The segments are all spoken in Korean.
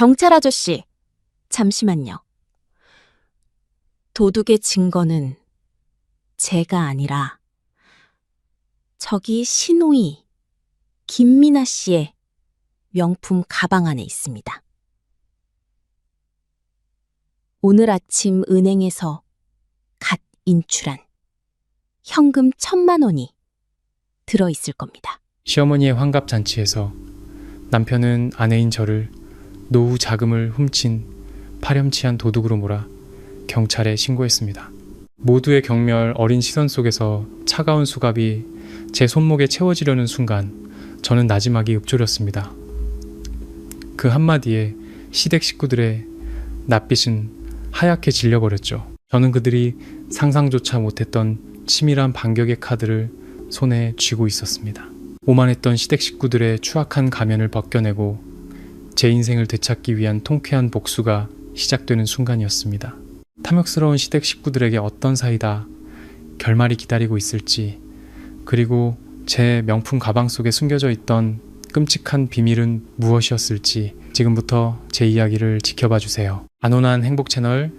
경찰 아저씨, 잠시만요. 도둑의 증거는 제가 아니라 저기 신호이, 김미나 씨의 명품 가방 안에 있습니다. 오늘 아침 은행에서 갓 인출한 현금 1,000만 원이 들어있을 겁니다. 시어머니의 환갑잔치에서 남편은 아내인 저를 노후 자금을 훔친 파렴치한 도둑으로 몰아 경찰에 신고했습니다. 모두의 경멸 어린 시선 속에서 차가운 수갑이 제 손목에 채워지려는 순간 저는 나지막이 읊조렸습니다. 그 한마디에 시댁 식구들의 낯빛은 하얗게 질려버렸죠. 저는 그들이 상상조차 못했던 치밀한 반격의 카드를 손에 쥐고 있었습니다. 오만했던 시댁 식구들의 추악한 가면을 벗겨내고 제 인생을 되찾기 위한 통쾌한 복수가 시작되는 순간이었습니다. 탐욕스러운 시댁 식구들에게 어떤 사이다 결말이 기다리고 있을지, 그리고 제 명품 가방 속에 숨겨져 있던 끔찍한 비밀은 무엇이었을지 지금부터 제 이야기를 지켜봐 주세요. 안온한 행복 채널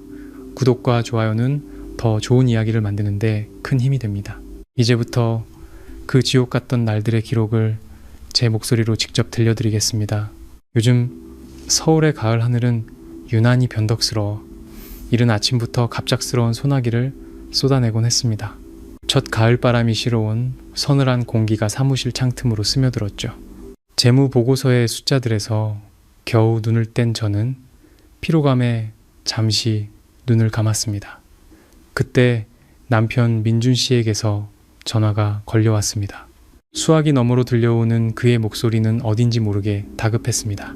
구독과 좋아요는 더 좋은 이야기를 만드는데 큰 힘이 됩니다. 이제부터 그 지옥 같던 날들의 기록을 제 목소리로 직접 들려드리겠습니다. 요즘 서울의 가을 하늘은 유난히 변덕스러워 이른 아침부터 갑작스러운 소나기를 쏟아내곤 했습니다. 첫 가을바람이 실어온 서늘한 공기가 사무실 창틈으로 스며들었죠. 재무 보고서의 숫자들에서 겨우 눈을 뗀 저는 피로감에 잠시 눈을 감았습니다. 그때 남편 민준 씨에게서 전화가 걸려왔습니다. 수화기 너머로 들려오는 그의 목소리는 어딘지 모르게 다급했습니다.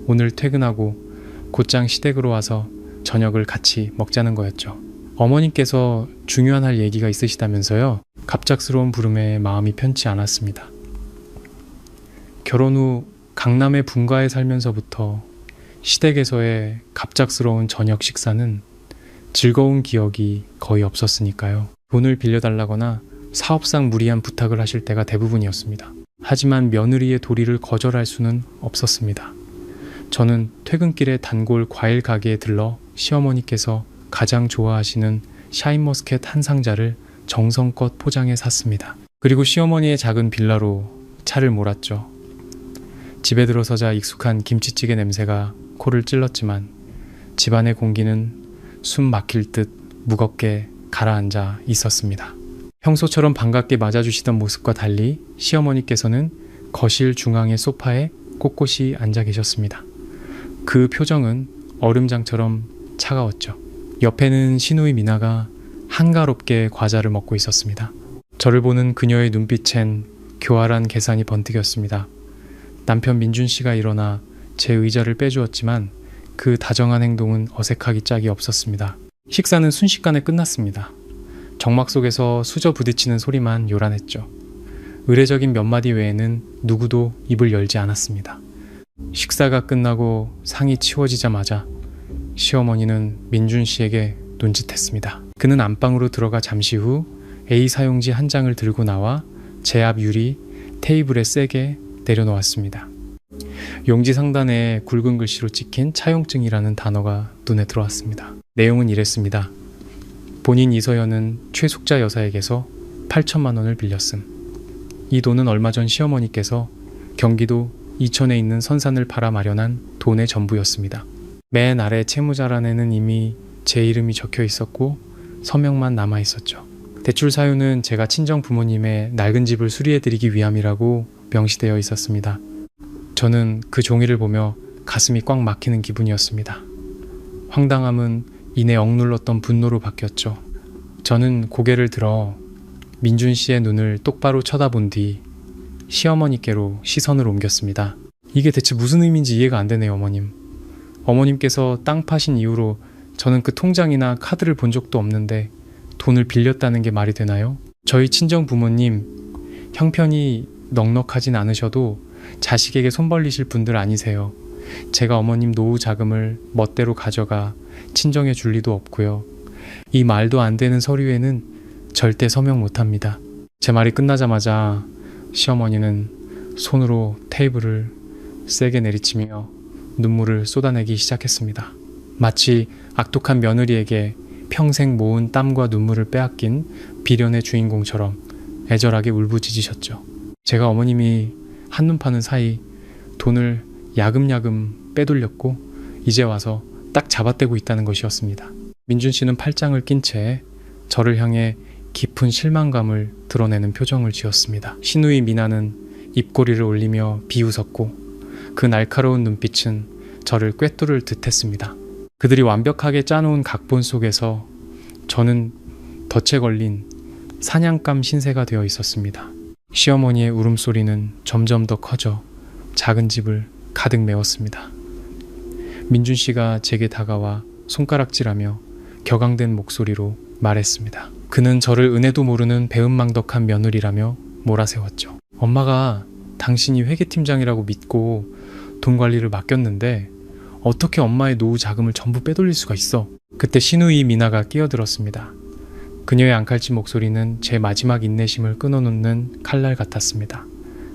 오늘 퇴근하고 곧장 시댁으로 와서 저녁을 같이 먹자는 거였죠. 어머님께서 중요한 할 얘기가 있으시다면서요. 갑작스러운 부름에 마음이 편치 않았습니다. 결혼 후 강남의 분가에 살면서부터 시댁에서의 갑작스러운 저녁 식사는 즐거운 기억이 거의 없었으니까요. 돈을 빌려달라거나 사업상 무리한 부탁을 하실 때가 대부분이었습니다. 하지만 며느리의 도리를 거절할 수는 없었습니다. 저는 퇴근길에 단골 과일 가게에 들러 시어머니께서 가장 좋아하시는 샤인머스켓 한 상자를 정성껏 포장해 샀습니다. 그리고 시어머니의 작은 빌라로 차를 몰았죠. 집에 들어서자 익숙한 김치찌개 냄새가 코를 찔렀지만 집안의 공기는 숨 막힐 듯 무겁게 가라앉아 있었습니다. 평소처럼 반갑게 맞아주시던 모습과 달리 시어머니께서는 거실 중앙의 소파에 꼿꼿이 앉아 계셨습니다. 그 표정은 얼음장처럼 차가웠죠. 옆에는 시누이 미나가 한가롭게 과자를 먹고 있었습니다. 저를 보는 그녀의 눈빛엔 교활한 계산이 번뜩였습니다. 남편 민준 씨가 일어나 제 의자를 빼주었지만 그 다정한 행동은 어색하기 짝이 없었습니다. 식사는 순식간에 끝났습니다. 정막 속에서 수저 부딪히는 소리만 요란했죠. 의례적인 몇 마디 외에는 누구도 입을 열지 않았습니다. 식사가 끝나고 상이 치워지자마자 시어머니는 민준 씨에게 눈짓했습니다. 그는 안방으로 들어가 잠시 후 A 사용지 한 장을 들고 나와 제 앞 유리 테이블에 세게 내려놓았습니다. 용지 상단에 굵은 글씨로 찍힌 차용증이라는 단어가 눈에 들어왔습니다. 내용은 이랬습니다. 본인 이서연은 최숙자 여사에게서 8천만 원을 빌렸음. 이 돈은 얼마 전 시어머니께서 경기도 이천에 있는 선산을 팔아 마련한 돈의 전부였습니다. 맨 아래 채무자란에는 이미 제 이름이 적혀 있었고 서명만 남아 있었죠. 대출 사유는 제가 친정 부모님의 낡은 집을 수리해드리기 위함이라고 명시되어 있었습니다. 저는 그 종이를 보며 가슴이 꽉 막히는 기분이었습니다. 황당함은 이내 억눌렀던 분노로 바뀌었죠. 저는 고개를 들어 민준 씨의 눈을 똑바로 쳐다본 뒤 시어머니께로 시선을 옮겼습니다. 이게 대체 무슨 의미인지 이해가 안 되네요, 어머님. 어머님께서 땅 파신 이후로 저는 그 통장이나 카드를 본 적도 없는데 돈을 빌렸다는 게 말이 되나요? 저희 친정 부모님 형편이 넉넉하진 않으셔도 자식에게 손 벌리실 분들 아니세요. 제가 어머님 노후 자금을 멋대로 가져가 친정에 줄 리도 없고요. 이 말도 안 되는 서류에는 절대 서명 못합니다. 제 말이 끝나자마자 시어머니는 손으로 테이블을 세게 내리치며 눈물을 쏟아내기 시작했습니다. 마치 악독한 며느리에게 평생 모은 땀과 눈물을 빼앗긴 비련의 주인공처럼 애절하게 울부짖으셨죠. 제가 어머님이 한눈 파는 사이 돈을 야금야금 빼돌렸고 이제 와서 딱 잡아떼고 있다는 것이었습니다. 민준 씨는 팔짱을 낀 채 저를 향해 깊은 실망감을 드러내는 표정을 지었습니다. 시누이 미나는 입꼬리를 올리며 비웃었고 그 날카로운 눈빛은 저를 꿰뚫을 듯 했습니다. 그들이 완벽하게 짜놓은 각본 속에서 저는 덫에 걸린 사냥감 신세가 되어 있었습니다. 시어머니의 울음소리는 점점 더 커져 작은 집을 가득 메웠습니다. 민준 씨가 제게 다가와 손가락질하며 격앙된 목소리로 말했습니다. 그는 저를 은혜도 모르는 배은망덕한 며느리라며 몰아세웠죠. 엄마가 당신이 회계팀장이라고 믿고 돈 관리를 맡겼는데 어떻게 엄마의 노후 자금을 전부 빼돌릴 수가 있어? 그때 시누이 미나가 끼어들었습니다. 그녀의 앙칼진 목소리는 제 마지막 인내심을 끊어놓는 칼날 같았습니다.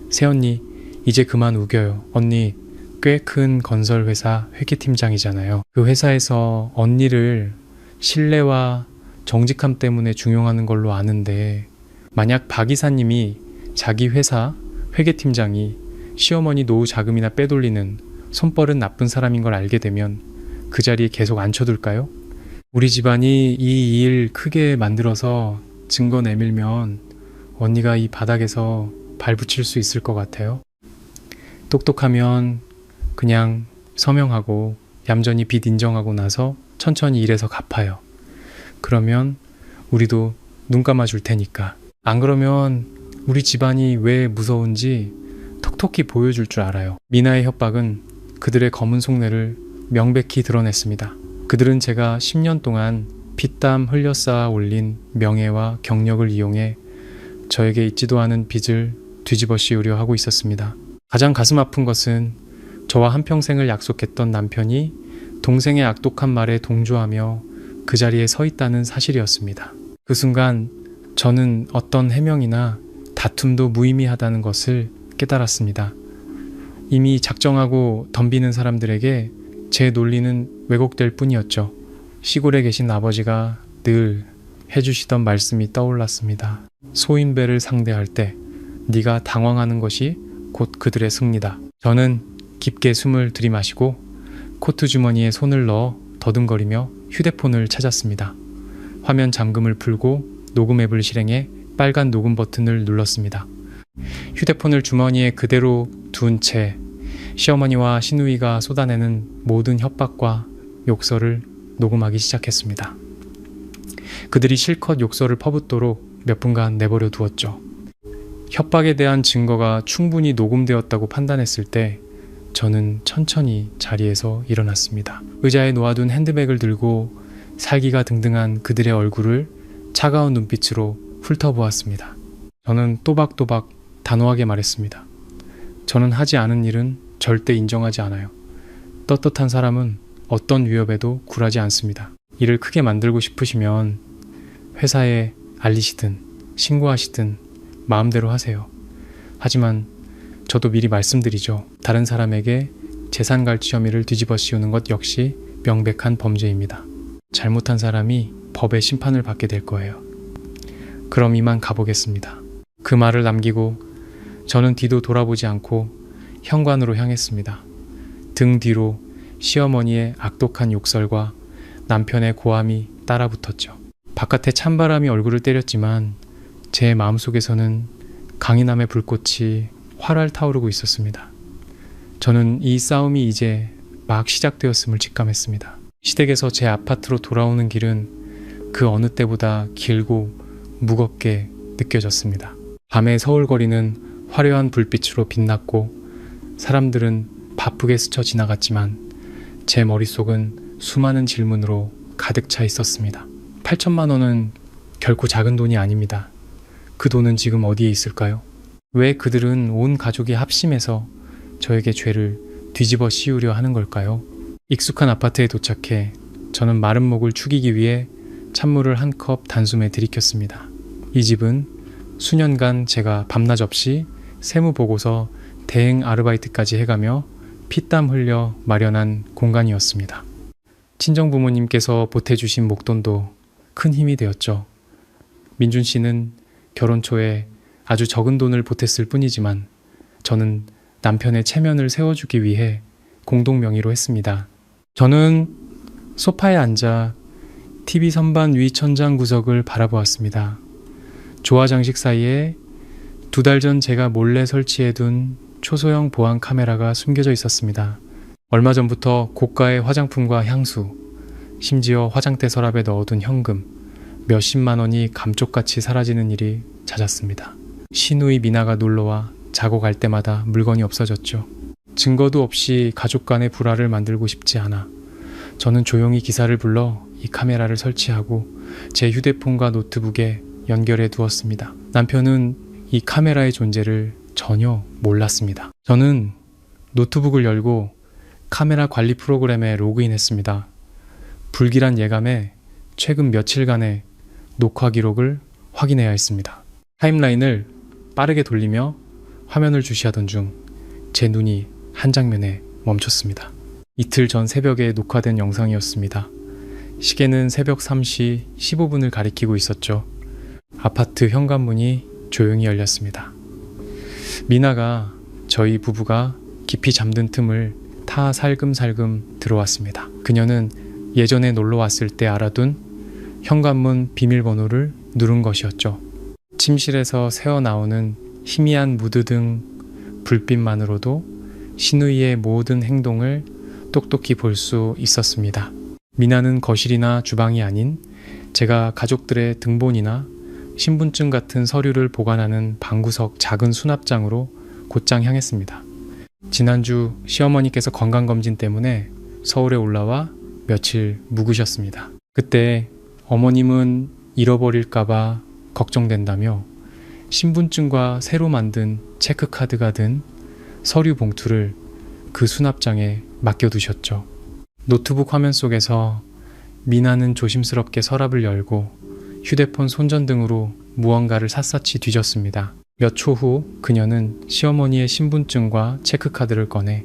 새언니, 이제 그만 우겨요. 언니, 꽤 큰 건설회사 회계팀장이잖아요. 그 회사에서 언니를 신뢰와 정직함 때문에 중용하는 걸로 아는데 만약 박 이사님이 자기 회사 회계팀장이 시어머니 노후 자금이나 빼돌리는 손버릇 나쁜 사람인 걸 알게 되면 그 자리에 계속 앉혀둘까요? 우리 집안이 이 일 크게 만들어서 증거 내밀면 언니가 이 바닥에서 발붙일 수 있을 것 같아요. 똑똑하면 그냥 서명하고 얌전히 빚 인정하고 나서 천천히 일해서 갚아요. 그러면 우리도 눈 감아줄 테니까. 안 그러면 우리 집안이 왜 무서운지 톡톡히 보여줄 줄 알아요. 미나의 협박은 그들의 검은 속내를 명백히 드러냈습니다. 그들은 제가 10년 동안 피땀 흘려 쌓아 올린 명예와 경력을 이용해 저에게 있지도 않은 빚을 뒤집어 씌우려 하고 있었습니다. 가장 가슴 아픈 것은 저와 한평생을 약속했던 남편이 동생의 악독한 말에 동조하며 그 자리에 서 있다는 사실이었습니다. 그 순간 저는 어떤 해명이나 다툼도 무의미하다는 것을 깨달았습니다. 이미 작정하고 덤비는 사람들에게 제 논리는 왜곡될 뿐이었죠. 시골에 계신 아버지가 늘 해주시던 말씀이 떠올랐습니다. 소인배를 상대할 때 네가 당황하는 것이 곧 그들의 승리다. 저는 깊게 숨을 들이마시고 코트 주머니에 손을 넣어 더듬거리며 휴대폰을 찾았습니다. 화면 잠금을 풀고 녹음 앱을 실행해 빨간 녹음 버튼을 눌렀습니다. 휴대폰을 주머니에 그대로 둔 채 시어머니와 시누이가 쏟아내는 모든 협박과 욕설을 녹음하기 시작했습니다. 그들이 실컷 욕설을 퍼붓도록 몇 분간 내버려 두었죠. 협박에 대한 증거가 충분히 녹음되었다고 판단했을 때 저는 천천히 자리에서 일어났습니다. 의자에 놓아둔 핸드백을 들고 살기가 등등한 그들의 얼굴을 차가운 눈빛으로 훑어보았습니다. 저는 또박또박 단호하게 말했습니다. 저는 하지 않은 일은 절대 인정하지 않아요. 떳떳한 사람은 어떤 위협에도 굴하지 않습니다. 일을 크게 만들고 싶으시면 회사에 알리시든 신고하시든 마음대로 하세요. 하지만 저도 미리 말씀드리죠. 다른 사람에게 재산 갈취 혐의를 뒤집어 씌우는 것 역시 명백한 범죄입니다. 잘못한 사람이 법의 심판을 받게 될 거예요. 그럼 이만 가보겠습니다. 그 말을 남기고 저는 뒤도 돌아보지 않고 현관으로 향했습니다. 등 뒤로 시어머니의 악독한 욕설과 남편의 고함이 따라붙었죠. 바깥에 찬바람이 얼굴을 때렸지만 제 마음속에서는 강인함의 불꽃이 활활 타오르고 있었습니다. 저는 이 싸움이 이제 막 시작되었음을 직감했습니다. 시댁에서 제 아파트로 돌아오는 길은 그 어느 때보다 길고 무겁게 느껴졌습니다. 밤의 서울거리는 화려한 불빛으로 빛났고 사람들은 바쁘게 스쳐 지나갔지만 제 머릿속은 수많은 질문으로 가득 차 있었습니다. 8천만 원은 결코 작은 돈이 아닙니다. 그 돈은 지금 어디에 있을까요? 왜 그들은 온 가족이 합심해서 저에게 죄를 뒤집어 씌우려 하는 걸까요? 익숙한 아파트에 도착해 저는 마른 목을 축이기 위해 찬물을 한 컵 단숨에 들이켰습니다. 이 집은 수년간 제가 밤낮 없이 세무보고서 대행 아르바이트까지 해가며 피땀 흘려 마련한 공간이었습니다. 친정 부모님께서 보태주신 목돈도 큰 힘이 되었죠. 민준 씨는 결혼 초에 아주 적은 돈을 보탰을 뿐이지만 저는 남편의 체면을 세워주기 위해 공동 명의로 했습니다. 저는 소파에 앉아 TV 선반 위 천장 구석을 바라보았습니다. 조화 장식 사이에 2달 전 제가 몰래 설치해둔 초소형 보안 카메라가 숨겨져 있었습니다. 얼마 전부터 고가의 화장품과 향수, 심지어 화장대 서랍에 넣어둔 현금 몇십만 원이 감쪽같이 사라지는 일이 잦았습니다. 시누이 미나가 놀러와 자고 갈 때마다 물건이 없어졌죠. 증거도 없이 가족 간의 불화를 만들고 싶지 않아 저는 조용히 기사를 불러 이 카메라를 설치하고 제 휴대폰과 노트북에 연결해 두었습니다. 남편은 이 카메라의 존재를 전혀 몰랐습니다. 저는 노트북을 열고 카메라 관리 프로그램에 로그인했습니다. 불길한 예감에 최근 며칠간의 녹화 기록을 확인해야 했습니다. 타임라인을 빠르게 돌리며 화면을 주시하던 중 제 눈이 한 장면에 멈췄습니다. 이틀 전 새벽에 녹화된 영상이었습니다. 시계는 새벽 3시 15분을 가리키고 있었죠. 아파트 현관문이 조용히 열렸습니다. 미나가 저희 부부가 깊이 잠든 틈을 타 살금살금 들어왔습니다. 그녀는 예전에 놀러 왔을 때 알아둔 현관문 비밀번호를 누른 것이었죠. 침실에서 새어나오는 희미한 무드 등 불빛만으로도 시누이의 모든 행동을 똑똑히 볼 수 있었습니다. 미나는 거실이나 주방이 아닌 제가 가족들의 등본이나 신분증 같은 서류를 보관하는 방구석 작은 수납장으로 곧장 향했습니다. 지난주 시어머니께서 건강검진 때문에 서울에 올라와 며칠 묵으셨습니다. 그때 어머님은 잃어버릴까봐 걱정된다며 신분증과 새로 만든 체크카드가 든 서류 봉투를 그 수납장에 맡겨두셨죠. 노트북 화면 속에서 미나는 조심스럽게 서랍을 열고 휴대폰 손전등으로 무언가를 샅샅이 뒤졌습니다. 몇 초 후 그녀는 시어머니의 신분증과 체크카드를 꺼내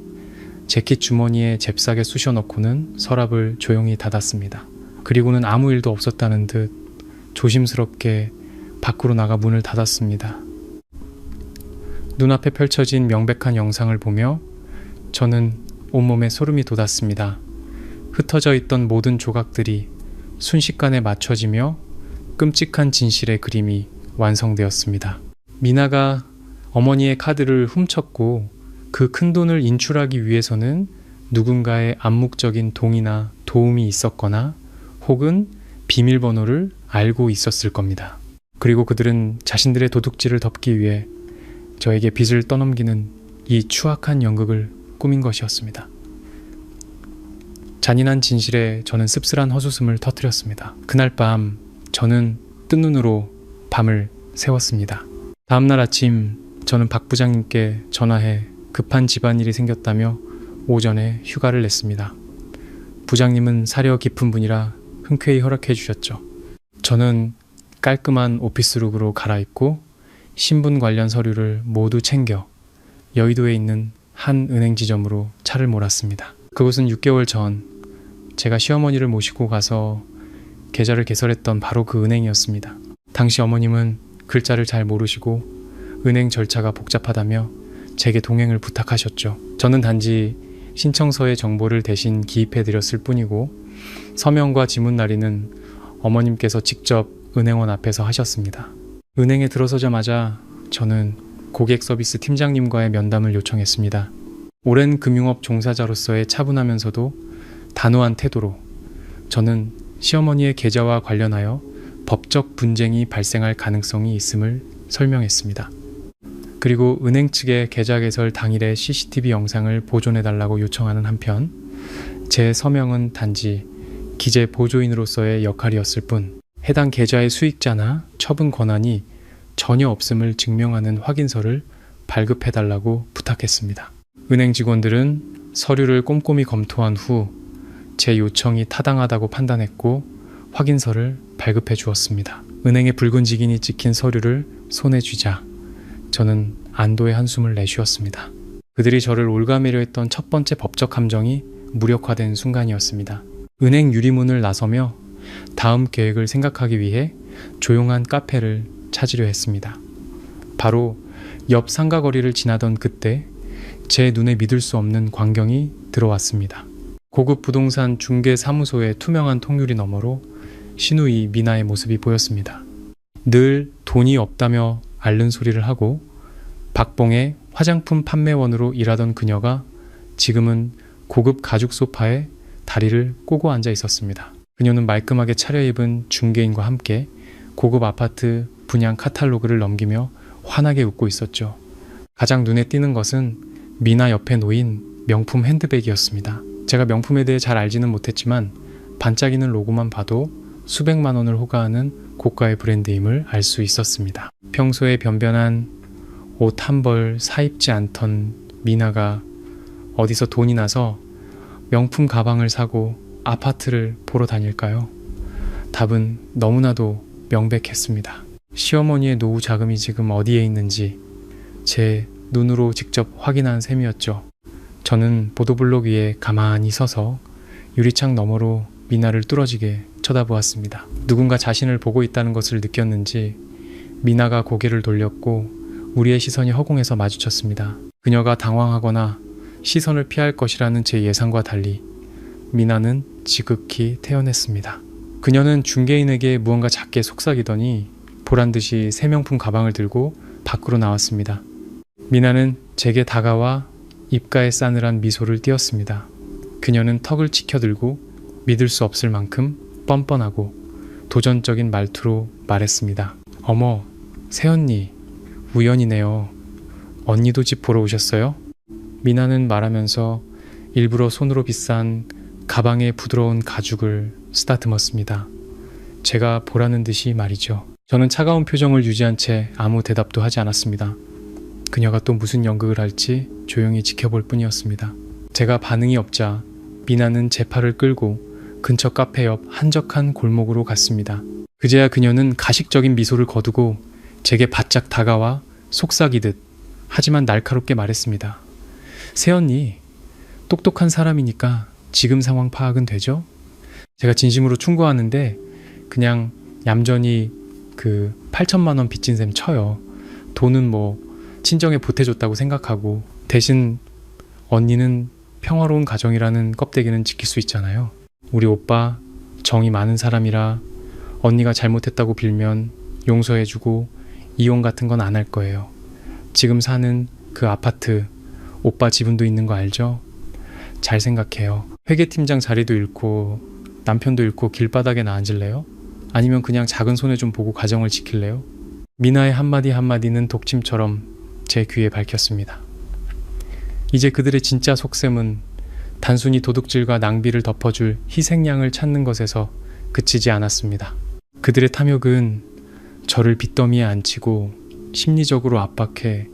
재킷 주머니에 잽싸게 쑤셔넣고는 서랍을 조용히 닫았습니다. 그리고는 아무 일도 없었다는 듯 조심스럽게 밖으로 나가 문을 닫았습니다. 눈앞에 펼쳐진 명백한 영상을 보며 저는 온몸에 소름이 돋았습니다. 흩어져 있던 모든 조각들이 순식간에 맞춰지며 끔찍한 진실의 그림이 완성되었습니다. 미나가 어머니의 카드를 훔쳤고 그 큰돈을 인출하기 위해서는 누군가의 암묵적인 동의나 도움이 있었거나 혹은 비밀번호를 알고 있었을 겁니다. 그리고 그들은 자신들의 도둑질을 덮기 위해 저에게 빚을 떠넘기는 이 추악한 연극을 꾸민 것이었습니다. 잔인한 진실에 저는 씁쓸한 헛웃음을 터뜨렸습니다. 그날 밤 저는 뜬 눈으로 밤을 새웠습니다. 다음날 아침 저는 박 부장님께 전화해 급한 집안일이 생겼다며 오전에 휴가를 냈습니다. 부장님은 사려 깊은 분이라 흔쾌히 허락해 주셨죠. 저는 깔끔한 오피스룩으로 갈아입고 신분 관련 서류를 모두 챙겨 여의도에 있는 한 은행 지점으로 차를 몰았습니다. 그곳은 6개월 전 제가 시어머니를 모시고 가서 계좌를 개설했던 바로 그 은행이었습니다. 당시 어머님은 글자를 잘 모르시고 은행 절차가 복잡하다며 제게 동행을 부탁하셨죠. 저는 단지 신청서의 정보를 대신 기입해드렸을 뿐이고 서명과 지문 날인은 어머님께서 직접 은행원 앞에서 하셨습니다. 은행에 들어서자마자 저는 고객 서비스 팀장님과의 면담을 요청했습니다. 오랜 금융업 종사자로서의 차분하면서도 단호한 태도로 저는 시어머니의 계좌와 관련하여 법적 분쟁이 발생할 가능성이 있음을 설명했습니다. 그리고 은행 측에 계좌 개설 당일의 CCTV 영상을 보존해달라고 요청하는 한편 제 서명은 단지 기재 보조인으로서의 역할이었을 뿐 해당 계좌의 수익자나 처분 권한이 전혀 없음을 증명하는 확인서를 발급해달라고 부탁했습니다. 은행 직원들은 서류를 꼼꼼히 검토한 후 제 요청이 타당하다고 판단했고 확인서를 발급해 주었습니다. 은행의 붉은 직인이 찍힌 서류를 손에 쥐자 저는 안도의 한숨을 내쉬었습니다. 그들이 저를 올가매려 했던 첫 번째 법적 함정이 무력화된 순간이었습니다. 은행 유리문을 나서며 다음 계획을 생각하기 위해 조용한 카페를 찾으려 했습니다. 바로 옆 상가거리를 지나던 그때 제 눈에 믿을 수 없는 광경이 들어왔습니다. 고급 부동산 중개 사무소의 투명한 통유리 너머로 신우이 미나의 모습이 보였습니다. 늘 돈이 없다며 앓는 소리를 하고 박봉의 화장품 판매원으로 일하던 그녀가 지금은 고급 가죽 소파에 다리를 꼬고 앉아 있었습니다. 그녀는 말끔하게 차려입은 중개인과 함께 고급 아파트 분양 카탈로그를 넘기며 환하게 웃고 있었죠. 가장 눈에 띄는 것은 미나 옆에 놓인 명품 핸드백이었습니다. 제가 명품에 대해 잘 알지는 못했지만 반짝이는 로고만 봐도 수백만 원을 호가하는 고가의 브랜드임을 알 수 있었습니다. 평소에 변변한 옷 한 벌 사입지 않던 미나가 어디서 돈이 나서 명품 가방을 사고 아파트를 보러 다닐까요? 답은 너무나도 명백했습니다. 시어머니의 노후 자금이 지금 어디에 있는지 제 눈으로 직접 확인한 셈이었죠. 저는 보도블록 위에 가만히 서서 유리창 너머로 미나를 뚫어지게 쳐다보았습니다. 누군가 자신을 보고 있다는 것을 느꼈는지 미나가 고개를 돌렸고 우리의 시선이 허공에서 마주쳤습니다. 그녀가 당황하거나 시선을 피할 것이라는 제 예상과 달리 미나는 지극히 태연했습니다. 그녀는 중개인에게 무언가 작게 속삭이더니 보란듯이 새 명품 가방을 들고 밖으로 나왔습니다. 미나는 제게 다가와 입가에 싸늘한 미소를 띄었습니다. 그녀는 턱을 치켜들고 믿을 수 없을 만큼 뻔뻔하고 도전적인 말투로 말했습니다. 어머, 새언니, 우연이네요. 언니도 집 보러 오셨어요? 미나는 말하면서 일부러 손으로 비싼 가방의 부드러운 가죽을 쓰다듬었습니다. 제가 보라는 듯이 말이죠. 저는 차가운 표정을 유지한 채 아무 대답도 하지 않았습니다. 그녀가 또 무슨 연극을 할지 조용히 지켜볼 뿐이었습니다. 제가 반응이 없자 미나는 제 팔을 끌고 근처 카페 옆 한적한 골목으로 갔습니다. 그제야 그녀는 가식적인 미소를 거두고 제게 바짝 다가와 속삭이듯 하지만 날카롭게 말했습니다. 새언니, 똑똑한 사람이니까 지금 상황 파악은 되죠? 제가 진심으로 충고하는데 그냥 얌전히 그 8천만 원 빚진 셈 쳐요. 돈은 뭐 친정에 보태줬다고 생각하고 대신 언니는 평화로운 가정이라는 껍데기는 지킬 수 있잖아요. 우리 오빠 정이 많은 사람이라 언니가 잘못했다고 빌면 용서해주고 이혼 같은 건 안 할 거예요. 지금 사는 그 아파트 오빠 지분도 있는 거 알죠? 잘 생각해요. 회계팀장 자리도 잃고 남편도 잃고 길바닥에 나 앉을래요? 아니면 그냥 작은 손해 좀 보고 가정을 지킬래요? 미나의 한마디 한마디는 독침처럼 제 귀에 밝혔습니다. 이제 그들의 진짜 속셈은 단순히 도둑질과 낭비를 덮어줄 희생양을 찾는 것에서 그치지 않았습니다. 그들의 탐욕은 저를 빚더미에 앉히고 심리적으로 압박해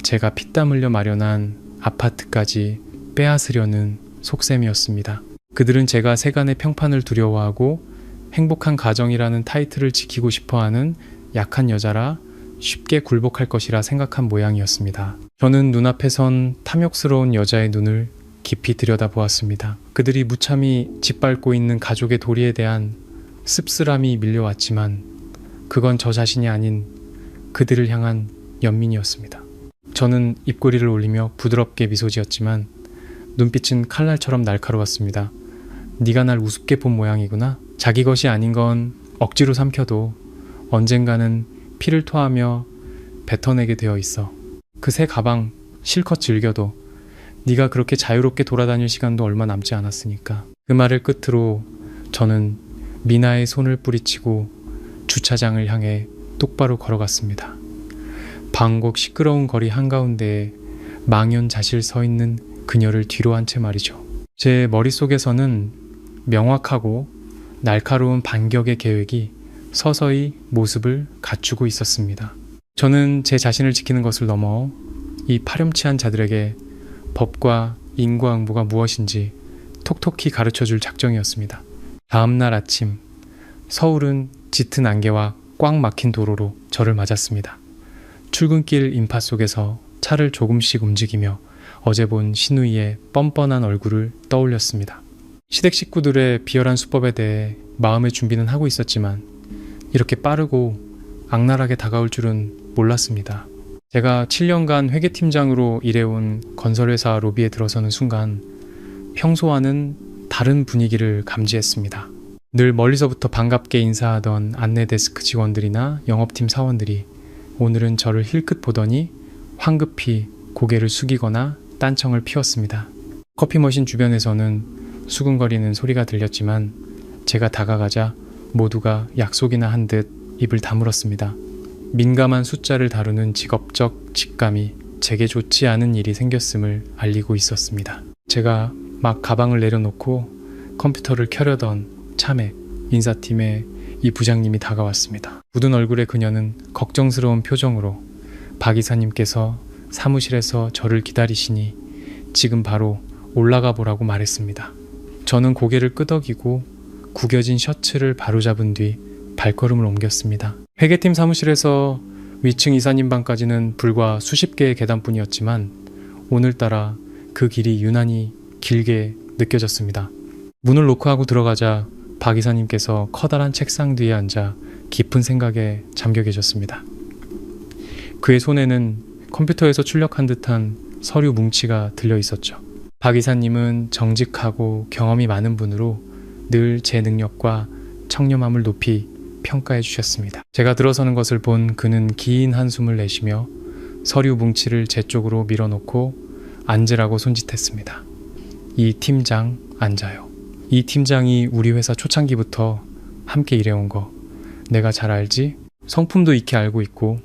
제가 피땀 흘려 마련한 아파트까지 빼앗으려는 속셈이었습니다. 그들은 제가 세간의 평판을 두려워하고 행복한 가정이라는 타이틀을 지키고 싶어하는 약한 여자라 쉽게 굴복할 것이라 생각한 모양이었습니다. 저는 눈앞에 선 탐욕스러운 여자의 눈을 깊이 들여다보았습니다. 그들이 무참히 짓밟고 있는 가족의 도리에 대한 씁쓸함이 밀려왔지만 그건 저 자신이 아닌 그들을 향한 연민이었습니다. 저는 입꼬리를 올리며 부드럽게 미소 지었지만 눈빛은 칼날처럼 날카로웠습니다. 네가 날 우습게 본 모양이구나. 자기 것이 아닌 건 억지로 삼켜도 언젠가는 피를 토하며 뱉어내게 되어 있어. 그 새 가방 실컷 즐겨도 네가 그렇게 자유롭게 돌아다닐 시간도 얼마 남지 않았으니까. 그 말을 끝으로 저는 미나의 손을 뿌리치고 주차장을 향해 똑바로 걸어갔습니다. 방곡 시끄러운 거리 한가운데에 망연자실 서 있는 그녀를 뒤로 한 채 말이죠. 제 머릿속에서는 명확하고 날카로운 반격의 계획이 서서히 모습을 갖추고 있었습니다. 저는 제 자신을 지키는 것을 넘어 이 파렴치한 자들에게 법과 인과응보가 무엇인지 톡톡히 가르쳐줄 작정이었습니다. 다음 날 아침 서울은 짙은 안개와 꽉 막힌 도로로 저를 맞았습니다. 출근길 인파 속에서 차를 조금씩 움직이며 어제 본 신우이의 뻔뻔한 얼굴을 떠올렸습니다. 시댁 식구들의 비열한 수법에 대해 마음의 준비는 하고 있었지만 이렇게 빠르고 악랄하게 다가올 줄은 몰랐습니다. 제가 7년간 회계팀장으로 일해온 건설회사 로비에 들어서는 순간 평소와는 다른 분위기를 감지했습니다. 늘 멀리서부터 반갑게 인사하던 안내 데스크 직원들이나 영업팀 사원들이 오늘은 저를 힐끗 보더니 황급히 고개를 숙이거나 딴청을 피웠습니다. 커피 머신 주변에서는 수근거리는 소리가 들렸지만 제가 다가가자 모두가 약속이나 한 듯 입을 다물었습니다. 민감한 숫자를 다루는 직업적 직감이 제게 좋지 않은 일이 생겼음을 알리고 있었습니다. 제가 막 가방을 내려놓고 컴퓨터를 켜려던 참에 인사팀의 이 부장님이 다가왔습니다. 굳은 얼굴의 그녀는 걱정스러운 표정으로 박 이사님께서 사무실에서 저를 기다리시니 지금 바로 올라가 보라고 말했습니다. 저는 고개를 끄덕이고 구겨진 셔츠를 바로잡은 뒤 발걸음을 옮겼습니다. 회계팀 사무실에서 위층 이사님 방까지는 불과 수십 개의 계단뿐이었지만 오늘따라 그 길이 유난히 길게 느껴졌습니다. 문을 노크하고 들어가자 박 이사님께서 커다란 책상 뒤에 앉아 깊은 생각에 잠겨 계셨습니다. 그의 손에는 컴퓨터에서 출력한 듯한 서류 뭉치가 들려 있었죠. 박 이사님은 정직하고 경험이 많은 분으로 늘 제 능력과 청렴함을 높이 평가해 주셨습니다. 제가 들어서는 것을 본 그는 긴 한숨을 내쉬며 서류 뭉치를 제 쪽으로 밀어놓고 앉으라고 손짓했습니다. 이 팀장 앉아요. 이 팀장이 우리 회사 초창기부터 함께 일해온 거 내가 잘 알지? 성품도 익히 알고 있고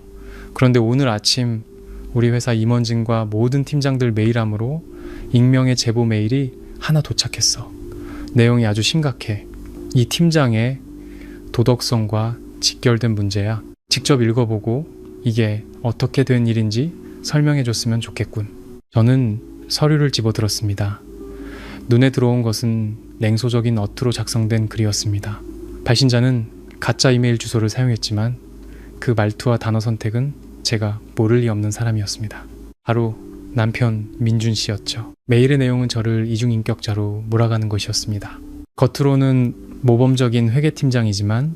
그런데 오늘 아침 우리 회사 임원진과 모든 팀장들 메일함으로 익명의 제보 메일이 하나 도착했어. 내용이 아주 심각해. 이 팀장의 도덕성과 직결된 문제야. 직접 읽어보고 이게 어떻게 된 일인지 설명해줬으면 좋겠군. 저는 서류를 집어들었습니다. 눈에 들어온 것은 냉소적인 어투로 작성된 글이었습니다. 발신자는 가짜 이메일 주소를 사용했지만 그 말투와 단어 선택은 제가 모를 리 없는 사람이었습니다. 바로 남편 민준 씨였죠. 메일의 내용은 저를 이중인격자로 몰아가는 것이었습니다. 겉으로는 모범적인 회계팀장이지만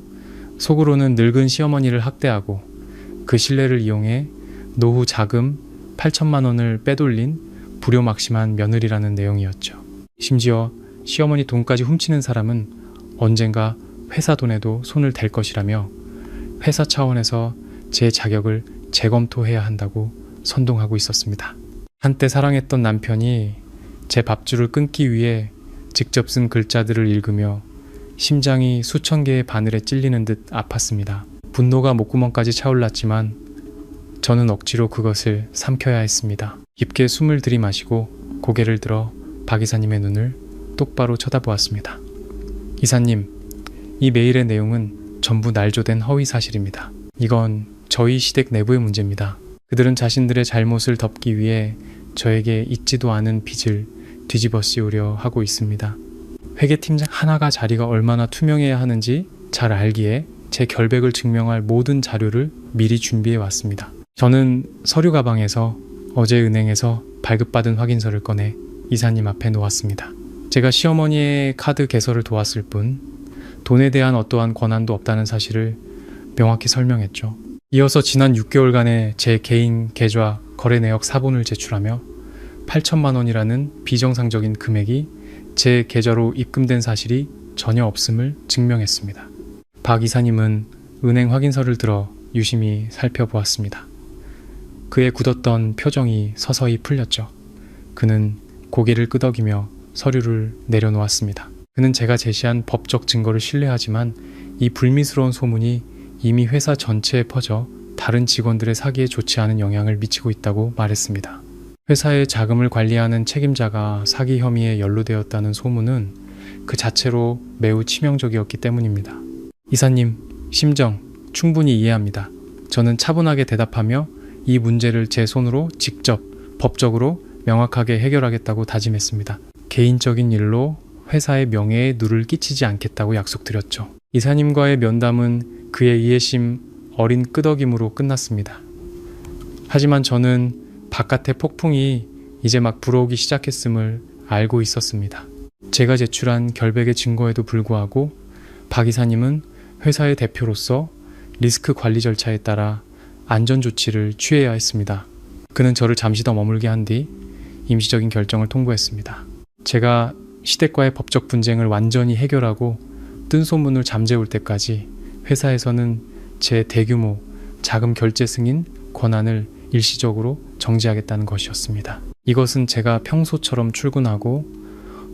속으로는 늙은 시어머니를 학대하고 그 신뢰를 이용해 노후 자금 8천만 원을 빼돌린 불효막심한 며느리라는 내용이었죠. 심지어 시어머니 돈까지 훔치는 사람은 언젠가 회사 돈에도 손을 댈 것이라며 회사 차원에서 제 자격을 재검토해야 한다고 선동하고 있었습니다. 한때 사랑했던 남편이 제 밥줄을 끊기 위해 직접 쓴 글자들을 읽으며 심장이 수천 개의 바늘에 찔리는 듯 아팠습니다. 분노가 목구멍까지 차올랐지만 저는 억지로 그것을 삼켜야 했습니다. 깊게 숨을 들이마시고 고개를 들어 박 이사님의 눈을 똑바로 쳐다보았습니다. 이사님, 이 메일의 내용은 전부 날조된 허위 사실입니다. 이건 저희 시댁 내부의 문제입니다. 그들은 자신들의 잘못을 덮기 위해 저에게 있지도 않은 빚을 뒤집어 씌우려 하고 있습니다. 회계팀장 하나가 자리가 얼마나 투명해야 하는지 잘 알기에 제 결백을 증명할 모든 자료를 미리 준비해 왔습니다. 저는 서류 가방에서 어제 은행에서 발급받은 확인서를 꺼내 이사님 앞에 놓았습니다. 제가 시어머니의 카드 개설을 도왔을 뿐 돈에 대한 어떠한 권한도 없다는 사실을 명확히 설명했죠. 이어서 지난 6개월간의 제 개인 계좌 거래 내역 사본을 제출하며 8천만 원이라는 비정상적인 금액이 제 계좌로 입금된 사실이 전혀 없음을 증명했습니다. 박 이사님은 은행 확인서를 들어 유심히 살펴보았습니다. 그의 굳었던 표정이 서서히 풀렸죠. 그는 고개를 끄덕이며 서류를 내려놓았습니다. 그는 제가 제시한 법적 증거를 신뢰하지만 이 불미스러운 소문이 이미 회사 전체에 퍼져 다른 직원들의 사기에 좋지 않은 영향을 미치고 있다고 말했습니다. 회사의 자금을 관리하는 책임자가 사기 혐의에 연루되었다는 소문은 그 자체로 매우 치명적이었기 때문입니다. 이사님, 심정 충분히 이해합니다. 저는 차분하게 대답하며 이 문제를 제 손으로 직접 법적으로 명확하게 해결하겠다고 다짐했습니다. 개인적인 일로 회사의 명예에 누를 끼치지 않겠다고 약속드렸죠. 이사님과의 면담은 그의 이해심 어린 끄덕임으로 끝났습니다. 하지만 저는 바깥의 폭풍이 이제 막 불어오기 시작했음을 알고 있었습니다. 제가 제출한 결백의 증거에도 불구하고 박 이사님은 회사의 대표로서 리스크 관리 절차에 따라 안전 조치를 취해야 했습니다. 그는 저를 잠시 더 머물게 한 뒤 임시적인 결정을 통보했습니다. 제가 시댁과의 법적 분쟁을 완전히 해결하고 뜬 소문을 잠재울 때까지 회사에서는 제 대규모 자금 결제 승인 권한을 일시적으로 정지하겠다는 것이었습니다. 이것은 제가 평소처럼 출근하고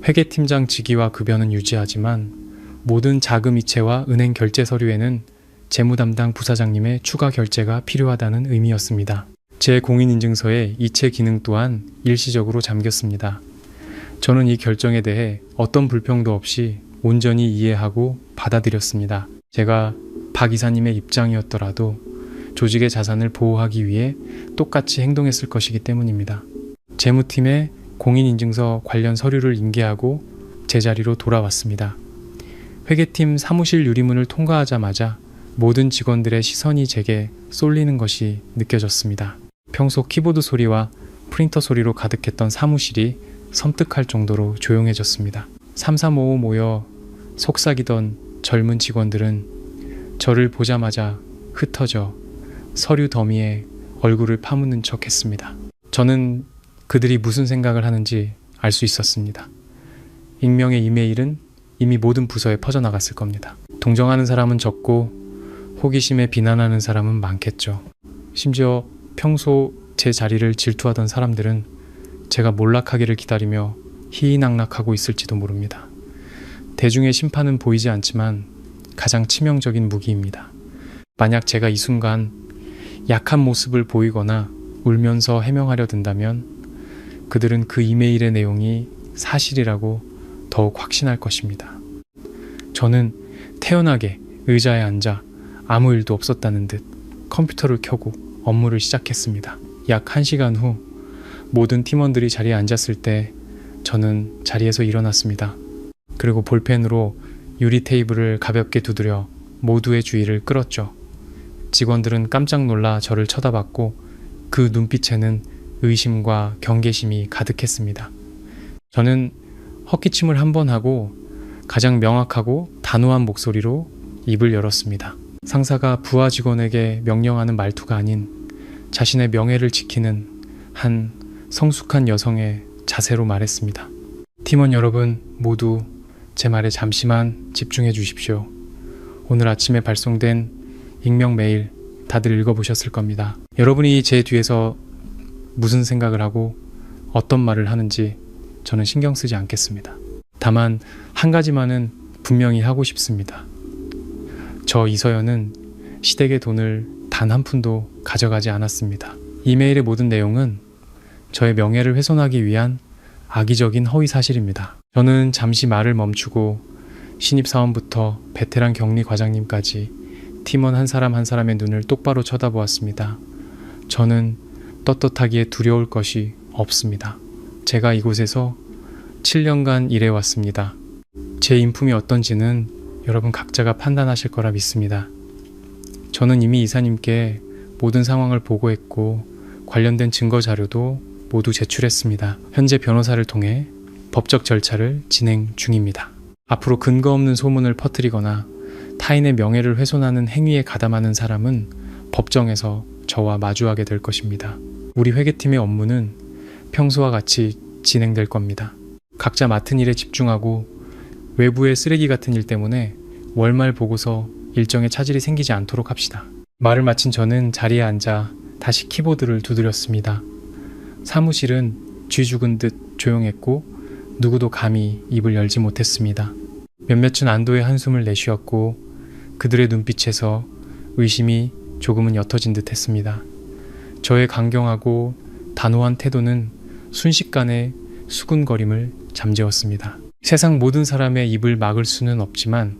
회계팀장 직위와 급여는 유지하지만 모든 자금 이체와 은행 결제 서류에는 재무 담당 부사장님의 추가 결제가 필요하다는 의미였습니다. 제 공인인증서의 이체 기능 또한 일시적으로 잠겼습니다. 저는 이 결정에 대해 어떤 불평도 없이 온전히 이해하고 받아들였습니다. 제가 박 이사님의 입장이었더라도 조직의 자산을 보호하기 위해 똑같이 행동했을 것이기 때문입니다. 재무팀에 공인인증서 관련 서류를 인계하고 제자리로 돌아왔습니다. 회계팀 사무실 유리문을 통과하자마자 모든 직원들의 시선이 제게 쏠리는 것이 느껴졌습니다. 평소 키보드 소리와 프린터 소리로 가득했던 사무실이 섬뜩할 정도로 조용해졌습니다. 3355 모여 속삭이던 젊은 직원들은 저를 보자마자 흩어져 서류 더미에 얼굴을 파묻는 척 했습니다. 저는 그들이 무슨 생각을 하는지 알 수 있었습니다. 익명의 이메일은 이미 모든 부서에 퍼져나갔을 겁니다. 동정하는 사람은 적고 호기심에 비난하는 사람은 많겠죠. 심지어 평소 제 자리를 질투하던 사람들은 제가 몰락하기를 기다리며 희희낙낙하고 있을지도 모릅니다. 대중의 심판은 보이지 않지만 가장 치명적인 무기입니다. 만약 제가 이 순간 약한 모습을 보이거나 울면서 해명하려 든다면 그들은 그 이메일의 내용이 사실이라고 더욱 확신할 것입니다. 저는 태연하게 의자에 앉아 아무 일도 없었다는 듯 컴퓨터를 켜고 업무를 시작했습니다. 약 1시간 후 모든 팀원들이 자리에 앉았을 때 저는 자리에서 일어났습니다. 그리고 볼펜으로 유리 테이블을 가볍게 두드려 모두의 주의를 끌었죠. 직원들은 깜짝 놀라 저를 쳐다봤고 그 눈빛에는 의심과 경계심이 가득했습니다. 저는 헛기침을 한 번 하고 가장 명확하고 단호한 목소리로 입을 열었습니다. 상사가 부하 직원에게 명령하는 말투가 아닌 자신의 명예를 지키는 한 성숙한 여성의 자세로 말했습니다. 팀원 여러분 모두 제 말에 잠시만 집중해 주십시오. 오늘 아침에 발송된 익명 메일 다들 읽어보셨을 겁니다. 여러분이 제 뒤에서 무슨 생각을 하고 어떤 말을 하는지 저는 신경 쓰지 않겠습니다. 다만 한 가지만은 분명히 하고 싶습니다. 저 이서연은 시댁의 돈을 단 한 푼도 가져가지 않았습니다. 이메일의 모든 내용은 저의 명예를 훼손하기 위한 악의적인 허위 사실입니다. 저는 잠시 말을 멈추고 신입사원부터 베테랑 격리 과장님까지 팀원 한 사람 한 사람의 눈을 똑바로 쳐다보았습니다. 저는 떳떳하기에 두려울 것이 없습니다. 제가 이곳에서 7년간 일해왔습니다. 제 인품이 어떤지는 여러분 각자가 판단하실 거라 믿습니다. 저는 이미 이사님께 모든 상황을 보고했고 관련된 증거 자료도 모두 제출했습니다. 현재 변호사를 통해 법적 절차를 진행 중입니다. 앞으로 근거 없는 소문을 퍼뜨리거나 타인의 명예를 훼손하는 행위에 가담하는 사람은 법정에서 저와 마주하게 될 것입니다. 우리 회계팀의 업무는 평소와 같이 진행될 겁니다. 각자 맡은 일에 집중하고 외부의 쓰레기 같은 일 때문에 월말 보고서 일정에 차질이 생기지 않도록 합시다. 말을 마친 저는 자리에 앉아 다시 키보드를 두드렸습니다. 사무실은 쥐 죽은 듯 조용했고 누구도 감히 입을 열지 못했습니다. 몇몇은 안도의 한숨을 내쉬었고 그들의 눈빛에서 의심이 조금은 옅어진 듯 했습니다. 저의 강경하고 단호한 태도는 순식간에 수군거림을 잠재웠습니다. 세상 모든 사람의 입을 막을 수는 없지만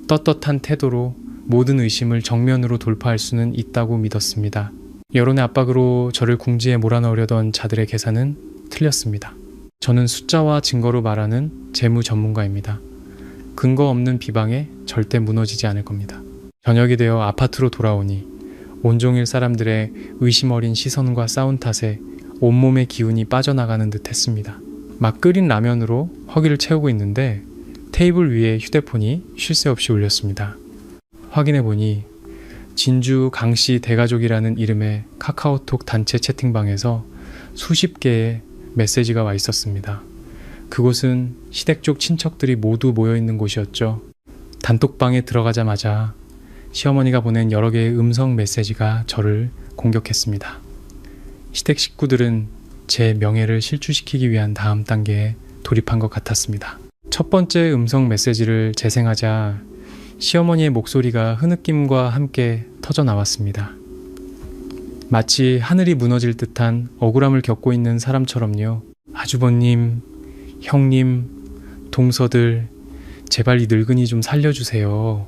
떳떳한 태도로 모든 의심을 정면으로 돌파할 수는 있다고 믿었습니다. 여론의 압박으로 저를 궁지에 몰아넣으려던 자들의 계산은 틀렸습니다. 저는 숫자와 증거로 말하는 재무 전문가입니다. 근거 없는 비방에 절대 무너지지 않을 겁니다. 저녁이 되어 아파트로 돌아오니 온종일 사람들의 의심 어린 시선과 싸운 탓에 온몸의 기운이 빠져나가는 듯 했습니다. 막 끓인 라면으로 허기를 채우고 있는데 테이블 위에 휴대폰이 쉴 새 없이 울렸습니다. 확인해보니 진주 강씨 대가족이라는 이름의 카카오톡 단체 채팅방에서 수십 개의 메시지가 와 있었습니다. 그곳은 시댁 쪽 친척들이 모두 모여있는 곳이었죠. 단톡방에 들어가자마자 시어머니가 보낸 여러 개의 음성 메시지가 저를 공격했습니다. 시댁 식구들은 제 명예를 실추시키기 위한 다음 단계에 돌입한 것 같았습니다. 첫 번째 음성 메시지를 재생하자 시어머니의 목소리가 흐느낌과 함께 터져 나왔습니다. 마치 하늘이 무너질 듯한 억울함을 겪고 있는 사람처럼요. 아주버님, 형님, 동서들, 제발 이 늙은이 좀 살려주세요.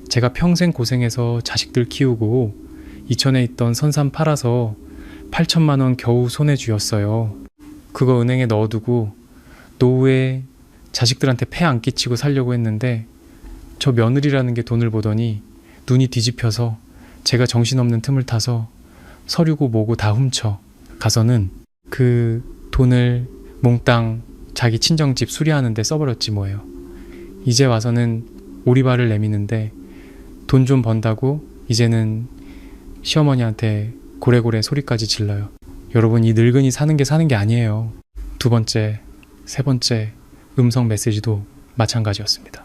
제가 평생 고생해서 자식들 키우고 이천에 있던 선산 팔아서 8천만 원 겨우 손에 쥐었어요. 그거 은행에 넣어두고 노후에 자식들한테 폐 안 끼치고 살려고 했는데 저 며느리라는 게 돈을 보더니 눈이 뒤집혀서 제가 정신없는 틈을 타서 서류고 뭐고 다 훔쳐 가서는 그 돈을 몽땅 자기 친정집 수리하는 데 써버렸지 뭐예요. 이제 와서는 오리발을 내미는데 돈 좀 번다고 이제는 시어머니한테 고래고래 소리까지 질러요. 여러분, 이 늙은이 사는 게 아니에요. 두 번째, 세 번째 음성 메시지도 마찬가지였습니다.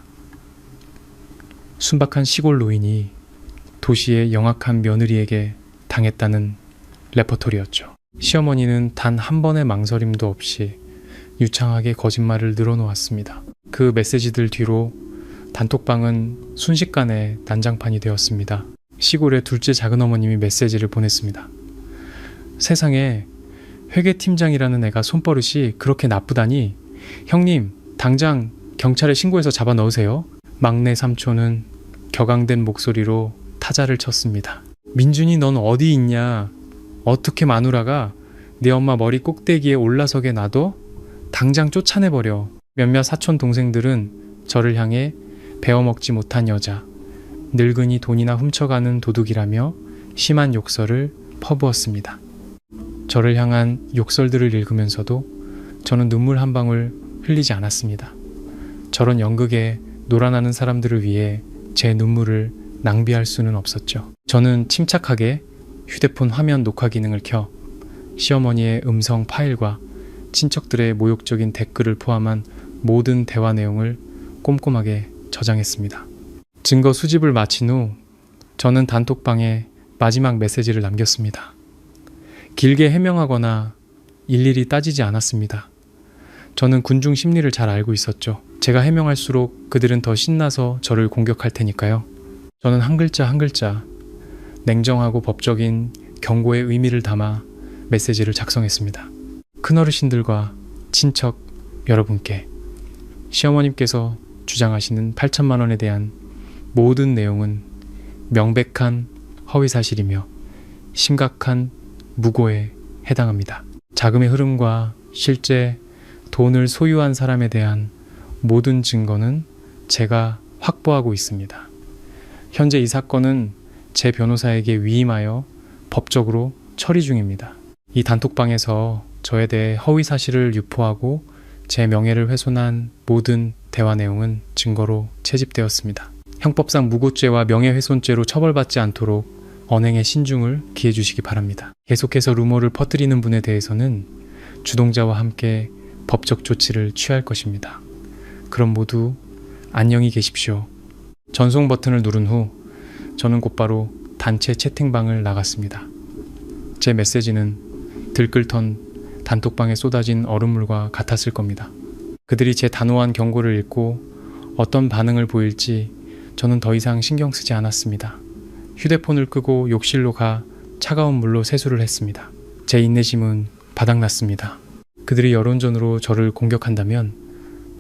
순박한 시골 노인이 도시의 영악한 며느리에게 당했다는 레퍼토리였죠. 시어머니는 단 한 번의 망설임도 없이 유창하게 거짓말을 늘어놓았습니다. 그 메시지들 뒤로 단톡방은 순식간에 난장판이 되었습니다. 시골의 둘째 작은어머님이 메시지를 보냈습니다. 세상에 회계팀장이라는 애가 손버릇이 그렇게 나쁘다니 형님 당장 경찰에 신고해서 잡아 넣으세요. 막내 삼촌은 격앙된 목소리로 타자를 쳤습니다. 민준이 넌 어디 있냐? 어떻게 마누라가 내 엄마 머리 꼭대기에 올라서게 놔둬? 당장 쫓아내버려. 몇몇 사촌 동생들은 저를 향해 베어먹지 못한 여자, 늙은이 돈이나 훔쳐가는 도둑이라며 심한 욕설을 퍼부었습니다. 저를 향한 욕설들을 읽으면서도 저는 눈물 한 방울 흘리지 않았습니다. 저런 연극에 놀아나는 사람들을 위해 제 눈물을 낭비할 수는 없었죠. 저는 침착하게 휴대폰 화면 녹화 기능을 켜 시어머니의 음성 파일과 친척들의 모욕적인 댓글을 포함한 모든 대화 내용을 꼼꼼하게 저장했습니다. 증거 수집을 마친 후 저는 단톡방에 마지막 메시지를 남겼습니다. 길게 해명하거나 일일이 따지지 않았습니다. 저는 군중 심리를 잘 알고 있었죠. 제가 해명할수록 그들은 더 신나서 저를 공격할 테니까요. 저는 한 글자 한 글자 냉정하고 법적인 경고의 의미를 담아 메시지를 작성했습니다. 큰어르신들과 친척 여러분께 시어머님께서 주장하시는 8천만 원에 대한 모든 내용은 명백한 허위사실이며 심각한 무고에 해당합니다. 자금의 흐름과 실제 돈을 소유한 사람에 대한 모든 증거는 제가 확보하고 있습니다. 현재 이 사건은 제 변호사에게 위임하여 법적으로 처리 중입니다. 이 단톡방에서 저에 대해 허위 사실을 유포하고 제 명예를 훼손한 모든 대화 내용은 증거로 채집되었습니다. 형법상 무고죄와 명예훼손죄로 처벌받지 않도록 언행의 신중을 기해 주시기 바랍니다. 계속해서 루머를 퍼뜨리는 분에 대해서는 주동자와 함께 법적 조치를 취할 것입니다. 그럼 모두 안녕히 계십시오. 전송 버튼을 누른 후 저는 곧바로 단체 채팅방을 나갔습니다. 제 메시지는 들끓던 단톡방에 쏟아진 얼음물과 같았을 겁니다. 그들이 제 단호한 경고를 읽고 어떤 반응을 보일지 저는 더 이상 신경 쓰지 않았습니다. 휴대폰을 끄고 욕실로 가 차가운 물로 세수를 했습니다. 제 인내심은 바닥났습니다. 그들이 여론전으로 저를 공격한다면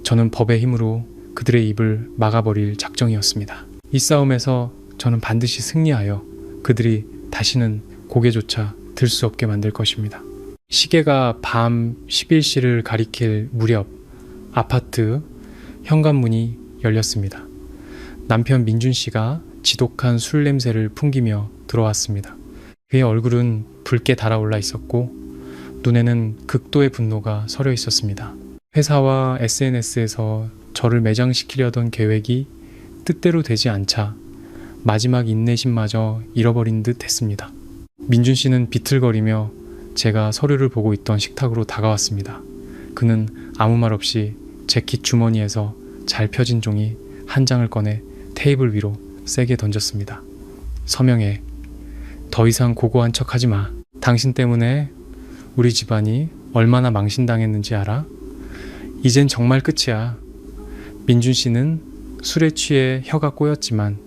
저는 법의 힘으로 그들의 입을 막아버릴 작정이었습니다. 이 싸움에서 저는 반드시 승리하여 그들이 다시는 고개조차 들 수 없게 만들 것입니다. 시계가 밤 11시를 가리킬 무렵 아파트 현관문이 열렸습니다. 남편 민준 씨가 지독한 술 냄새를 풍기며 들어왔습니다. 그의 얼굴은 붉게 달아올라 있었고 눈에는 극도의 분노가 서려 있었습니다. 회사와 SNS에서 저를 매장시키려던 계획이 뜻대로 되지 않자 마지막 인내심마저 잃어버린 듯 했습니다. 민준 씨는 비틀거리며 제가 서류를 보고 있던 식탁으로 다가왔습니다. 그는 아무 말 없이 재킷 주머니에서 잘 펴진 종이 한 장을 꺼내 테이블 위로 세게 던졌습니다. 서명해. 더 이상 고고한 척 하지 마. 당신 때문에 우리 집안이 얼마나 망신당했는지 알아? 이젠 정말 끝이야. 민준 씨는 술에 취해 혀가 꼬였지만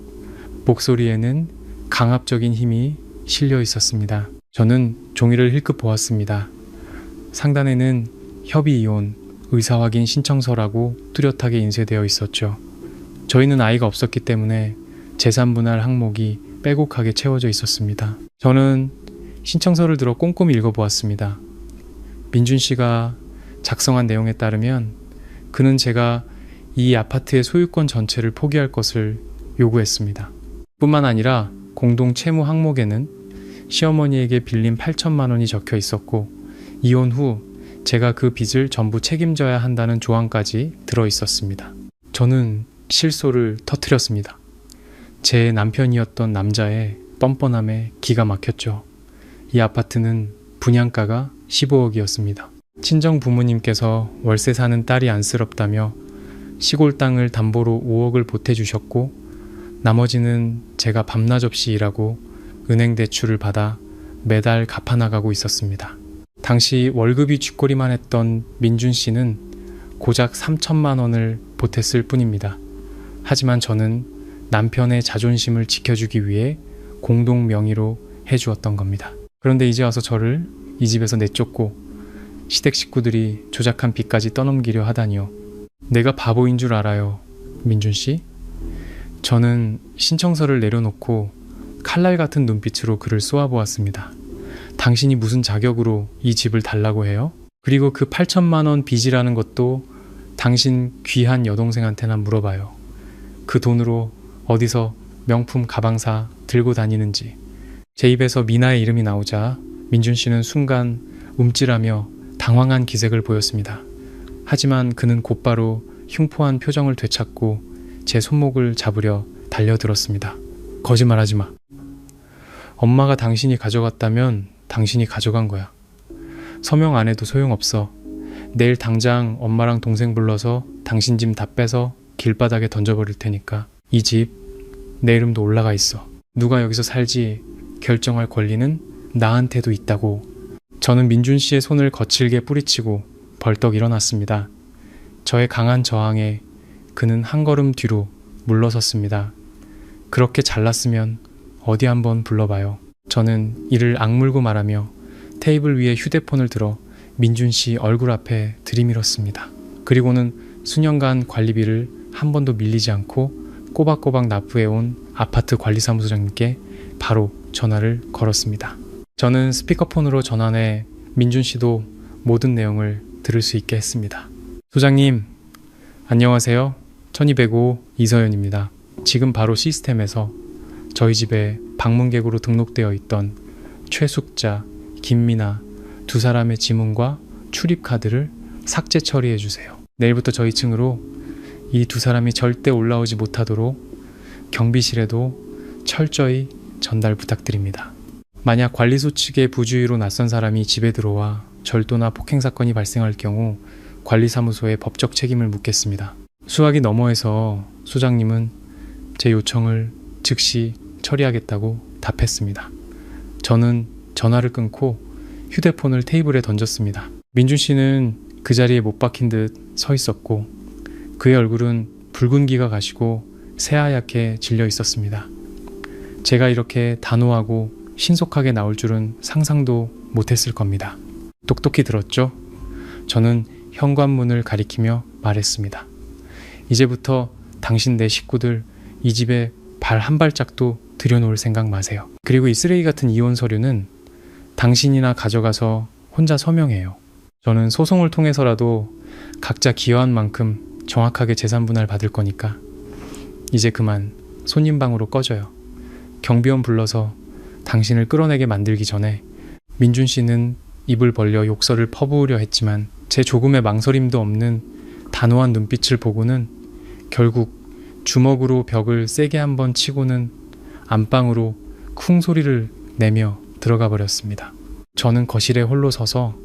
목소리에는 강압적인 힘이 실려 있었습니다. 저는 종이를 힐끗 보았습니다. 상단에는 협의 이혼, 의사 확인 신청서라고 뚜렷하게 인쇄되어 있었죠. 저희는 아이가 없었기 때문에 재산 분할 항목이 빼곡하게 채워져 있었습니다. 저는 신청서를 들어 꼼꼼히 읽어보았습니다. 민준 씨가 작성한 내용에 따르면 그는 제가 이 아파트의 소유권 전체를 포기할 것을 요구했습니다. 뿐만 아니라 공동 채무 항목에는 시어머니에게 빌린 8천만 원이 적혀 있었고 이혼 후 제가 그 빚을 전부 책임져야 한다는 조항까지 들어 있었습니다. 저는 실소를 터뜨렸습니다. 제 남편이었던 남자의 뻔뻔함에 기가 막혔죠. 이 아파트는 분양가가 15억이었습니다. 친정 부모님께서 월세 사는 딸이 안쓰럽다며 시골 땅을 담보로 5억을 보태주셨고 나머지는 제가 밤낮 없이 일하고 은행 대출을 받아 매달 갚아나가고 있었습니다. 당시 월급이 쥐꼬리만 했던 민준 씨는 고작 3천만 원을 보탰을 뿐입니다. 하지만 저는 남편의 자존심을 지켜주기 위해 공동 명의로 해주었던 겁니다. 그런데 이제 와서 저를 이 집에서 내쫓고 시댁 식구들이 조작한 빚까지 떠넘기려 하다니요. 내가 바보인 줄 알아요, 민준 씨? 저는 신청서를 내려놓고 칼날 같은 눈빛으로 그를 쏘아보았습니다. 당신이 무슨 자격으로 이 집을 달라고 해요? 그리고 그 8천만 원 빚이라는 것도 당신 귀한 여동생한테나 물어봐요. 그 돈으로 어디서 명품 가방사 들고 다니는지. 제 입에서 미나의 이름이 나오자 민준 씨는 순간 움찔하며 당황한 기색을 보였습니다. 하지만 그는 곧바로 흉포한 표정을 되찾고 제 손목을 잡으려 달려들었습니다. 거짓말하지 마. 엄마가 당신이 가져갔다면 당신이 가져간 거야. 서명 안 해도 소용없어. 내일 당장 엄마랑 동생 불러서 당신 짐 다 빼서 길바닥에 던져버릴 테니까. 이 집 내 이름도 올라가 있어. 누가 여기서 살지 결정할 권리는 나한테도 있다고. 저는 민준 씨의 손을 거칠게 뿌리치고 벌떡 일어났습니다. 저의 강한 저항에 그는 한 걸음 뒤로 물러섰습니다. 그렇게 잘났으면 어디 한번 불러봐요. 저는 이를 악물고 말하며 테이블 위에 휴대폰을 들어 민준 씨 얼굴 앞에 들이밀었습니다. 그리고는 수년간 관리비를 한 번도 밀리지 않고 꼬박꼬박 납부해온 아파트 관리사무소장님께 바로 전화를 걸었습니다. 저는 스피커폰으로 전화해 민준 씨도 모든 내용을 들을 수 있게 했습니다. 소장님, 안녕하세요. 1205 이서연입니다. 지금 바로 시스템에서 저희 집에 방문객으로 등록되어 있던 최숙자, 김미나 두 사람의 지문과 출입카드를 삭제 처리해 주세요. 내일부터 저희 층으로 이 두 사람이 절대 올라오지 못하도록 경비실에도 철저히 전달 부탁드립니다. 만약 관리소 측의 부주의로 낯선 사람이 집에 들어와 절도나 폭행 사건이 발생할 경우 관리사무소에 법적 책임을 묻겠습니다. 수학이 너머에서 소장님은 제 요청을 즉시 처리하겠다고 답했습니다. 저는 전화를 끊고 휴대폰을 테이블에 던졌습니다. 민준 씨는 그 자리에 못 박힌 듯 서 있었고 그의 얼굴은 붉은기가 가시고 새하얗게 질려 있었습니다. 제가 이렇게 단호하고 신속하게 나올 줄은 상상도 못했을 겁니다. 똑똑히 들었죠? 저는 현관문을 가리키며 말했습니다. 이제부터 당신 내 식구들 이 집에 발 한 발짝도 들여놓을 생각 마세요. 그리고 이 쓰레기 같은 이혼 서류는 당신이나 가져가서 혼자 서명해요. 저는 소송을 통해서라도 각자 기여한 만큼 정확하게 재산 분할 받을 거니까 이제 그만 손님방으로 꺼져요. 경비원 불러서 당신을 끌어내게 만들기 전에 민준 씨는 입을 벌려 욕설을 퍼부으려 했지만 제 조금의 망설임도 없는 단호한 눈빛을 보고는 결국 주먹으로 벽을 세게 한번 치고는 안방으로 쿵 소리를 내며 들어가 버렸습니다. 저는 거실에 홀로 서서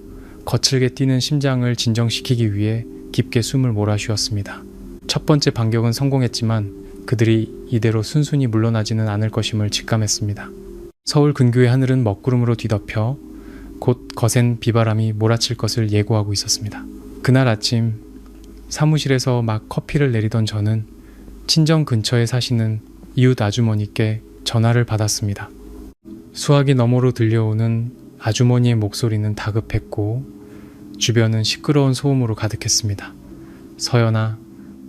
거칠게 뛰는 심장을 진정시키기 위해 깊게 숨을 몰아쉬었습니다. 첫 번째 반격은 성공했지만 그들이 이대로 순순히 물러나지는 않을 것임을 직감했습니다. 서울 근교의 하늘은 먹구름으로 뒤덮여 곧 거센 비바람이 몰아칠 것을 예고하고 있었습니다. 그날 아침 사무실에서 막 커피를 내리던 저는 친정 근처에 사시는 이웃 아주머니께 전화를 받았습니다. 수화기 너머로 들려오는 아주머니의 목소리는 다급했고 주변은 시끄러운 소음으로 가득했습니다. 서연아,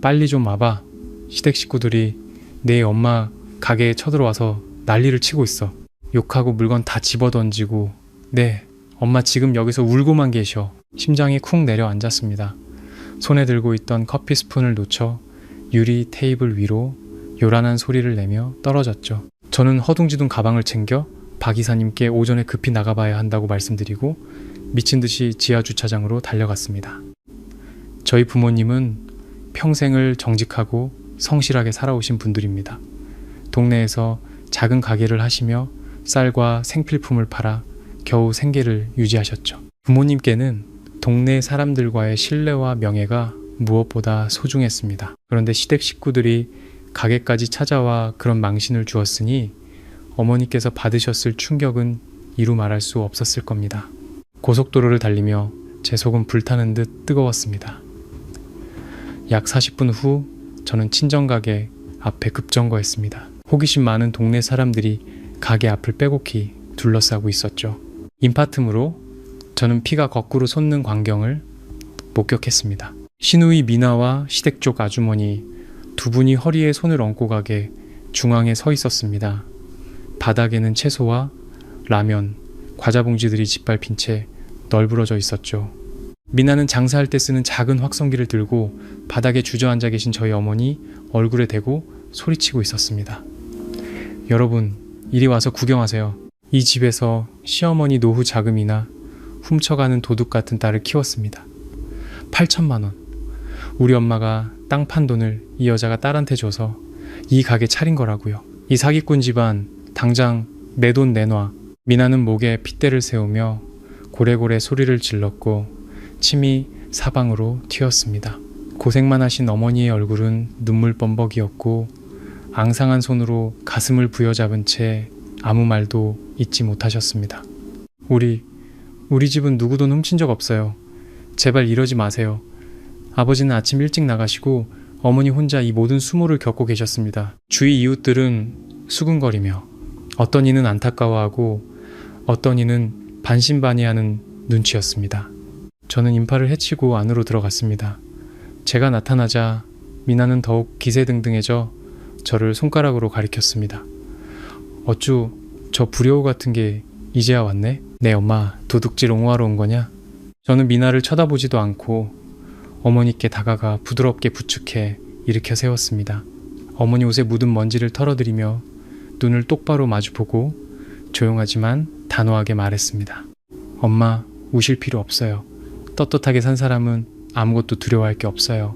빨리 좀 와봐. 시댁 식구들이 내 엄마 가게에 쳐들어와서 난리를 치고 있어. 욕하고 물건 다 집어던지고 네, 엄마 지금 여기서 울고만 계셔. 심장이 쿵 내려앉았습니다. 손에 들고 있던 커피 스푼을 놓쳐 유리 테이블 위로 요란한 소리를 내며 떨어졌죠. 저는 허둥지둥 가방을 챙겨 박 이사님께 오전에 급히 나가봐야 한다고 말씀드리고 미친 듯이 지하 주차장으로 달려갔습니다. 저희 부모님은 평생을 정직하고 성실하게 살아오신 분들입니다. 동네에서 작은 가게를 하시며 쌀과 생필품을 팔아 겨우 생계를 유지하셨죠. 부모님께는 동네 사람들과의 신뢰와 명예가 무엇보다 소중했습니다. 그런데 시댁 식구들이 가게까지 찾아와 그런 망신을 주었으니 어머니께서 받으셨을 충격은 이루 말할 수 없었을 겁니다. 고속도로를 달리며 제 속은 불타는 듯 뜨거웠습니다. 약 40분 후 저는 친정가게 앞에 급정거했습니다. 호기심 많은 동네 사람들이 가게 앞을 빼곡히 둘러싸고 있었죠. 인파틈으로 저는 피가 거꾸로 솟는 광경을 목격했습니다. 시누이 미나와 시댁 쪽 아주머니 두 분이 허리에 손을 얹고 가게 중앙에 서 있었습니다. 바닥에는 채소와 라면, 과자 봉지들이 짓밟힌 채 널브러져 있었죠. 미나는 장사할 때 쓰는 작은 확성기를 들고 바닥에 주저앉아 계신 저희 어머니 얼굴에 대고 소리치고 있었습니다. 여러분, 이리 와서 구경하세요. 이 집에서 시어머니 노후 자금이나 훔쳐가는 도둑 같은 딸을 키웠습니다. 8천만 원. 우리 엄마가 땅 판 돈을 이 여자가 딸한테 줘서 이 가게 차린 거라고요. 이 사기꾼 집안 당장 내 돈 내놔. 미나는 목에 핏대를 세우며 고래고래 소리를 질렀고 침이 사방으로 튀었습니다. 고생만 하신 어머니의 얼굴은 눈물 범벅이었고 앙상한 손으로 가슴을 부여잡은 채 아무 말도 잇지 못하셨습니다. 우리 집은 누구 돈 훔친 적 없어요. 제발 이러지 마세요. 아버지는 아침 일찍 나가시고 어머니 혼자 이 모든 수모를 겪고 계셨습니다. 주위 이웃들은 수근거리며 어떤 이는 안타까워하고 어떤 이는 반신반의하는 눈치였습니다. 저는 인파를 헤치고 안으로 들어갔습니다. 제가 나타나자 미나는 더욱 기세등등해져 저를 손가락으로 가리켰습니다. 어쭈 저 불효우 같은 게 이제야 왔네? 내 엄마 도둑질 옹호하러 온 거냐? 저는 미나를 쳐다보지도 않고 어머니께 다가가 부드럽게 부축해 일으켜 세웠습니다. 어머니 옷에 묻은 먼지를 털어드리며 눈을 똑바로 마주보고 조용하지만 단호하게 말했습니다. 엄마, 우실 필요 없어요. 떳떳하게 산 사람은 아무것도 두려워할 게 없어요.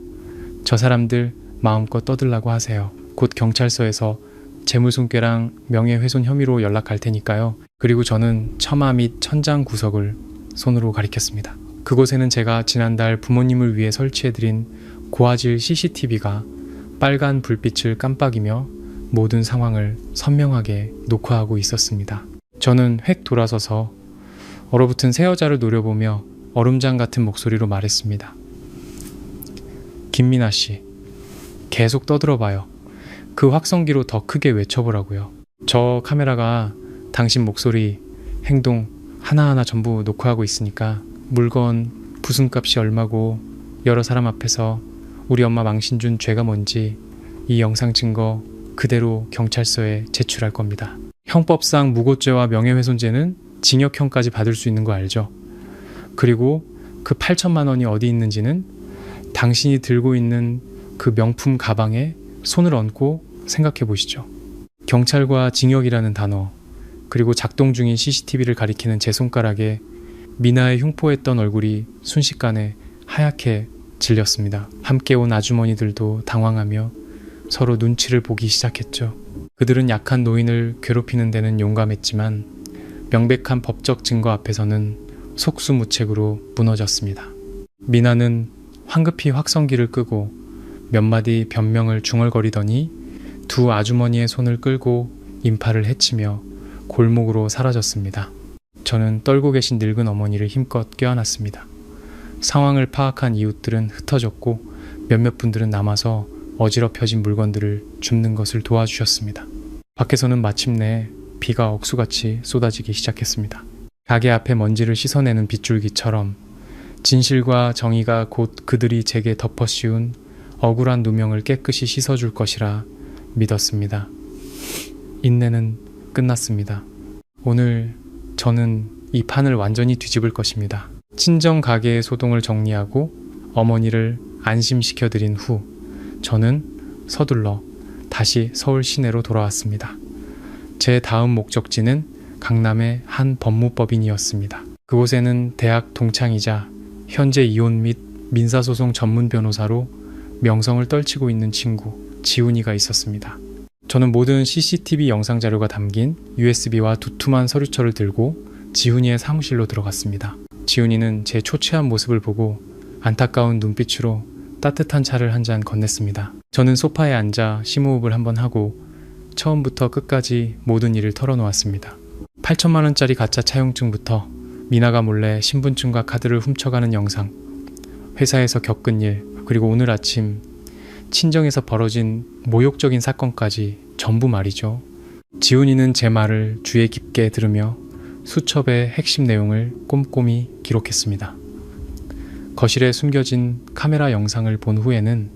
저 사람들 마음껏 떠들라고 하세요. 곧 경찰서에서 재물손괴랑 명예훼손 혐의로 연락할 테니까요. 그리고 저는 처마 및 천장 구석을 손으로 가리켰습니다. 그곳에는 제가 지난달 부모님을 위해 설치해드린 고화질 CCTV가 빨간 불빛을 깜빡이며 모든 상황을 선명하게 녹화하고 있었습니다. 저는 획 돌아서서 얼어붙은 새 여자를 노려보며 얼음장 같은 목소리로 말했습니다. 김민아 씨, 계속 떠들어봐요. 그 확성기로 더 크게 외쳐보라고요. 저 카메라가 당신 목소리, 행동 하나하나 전부 녹화하고 있으니까 물건, 부순값이 얼마고 여러 사람 앞에서 우리 엄마 망신 준 죄가 뭔지 이 영상 증거 그대로 경찰서에 제출할 겁니다. 형법상 무고죄와 명예훼손죄는 징역형까지 받을 수 있는 거 알죠? 그리고 그 8천만 원이 어디 있는지는 당신이 들고 있는 그 명품 가방에 손을 얹고 생각해 보시죠. 경찰과 징역이라는 단어, 그리고 작동 중인 CCTV를 가리키는 제 손가락에 미나의 흉포했던 얼굴이 순식간에 하얗게 질렸습니다. 함께 온 아주머니들도 당황하며 서로 눈치를 보기 시작했죠. 그들은 약한 노인을 괴롭히는 데는 용감했지만 명백한 법적 증거 앞에서는 속수무책으로 무너졌습니다. 미나는 황급히 확성기를 끄고 몇 마디 변명을 중얼거리더니 두 아주머니의 손을 끌고 인파를 헤치며 골목으로 사라졌습니다. 저는 떨고 계신 늙은 어머니를 힘껏 껴안았습니다. 상황을 파악한 이웃들은 흩어졌고 몇몇 분들은 남아서 어지럽혀진 물건들을 줍는 것을 도와주셨습니다. 밖에서는 마침내 비가 억수같이 쏟아지기 시작했습니다. 가게 앞에 먼지를 씻어내는 빗줄기처럼 진실과 정의가 곧 그들이 제게 덮어씌운 억울한 누명을 깨끗이 씻어줄 것이라 믿었습니다. 인내는 끝났습니다. 오늘 저는 이 판을 완전히 뒤집을 것입니다. 친정 가게의 소동을 정리하고 어머니를 안심시켜드린 후 저는 서둘러 다시 서울 시내로 돌아왔습니다. 제 다음 목적지는 강남의 한 법무법인이었습니다. 그곳에는 대학 동창이자 현재 이혼 및 민사소송 전문 변호사로 명성을 떨치고 있는 친구 지훈이가 있었습니다. 저는 모든 CCTV 영상 자료가 담긴 USB와 두툼한 서류철을 들고 지훈이의 사무실로 들어갔습니다. 지훈이는 제 초췌한 모습을 보고 안타까운 눈빛으로 따뜻한 차를 한 잔 건넸습니다. 저는 소파에 앉아 심호흡을 한번 하고 처음부터 끝까지 모든 일을 털어놓았습니다. 8천만 원짜리 가짜 차용증부터 미나가 몰래 신분증과 카드를 훔쳐가는 영상, 회사에서 겪은 일, 그리고 오늘 아침 친정에서 벌어진 모욕적인 사건까지 전부 말이죠. 지훈이는 제 말을 주의 깊게 들으며 수첩의 핵심 내용을 꼼꼼히 기록했습니다. 거실에 숨겨진 카메라 영상을 본 후에는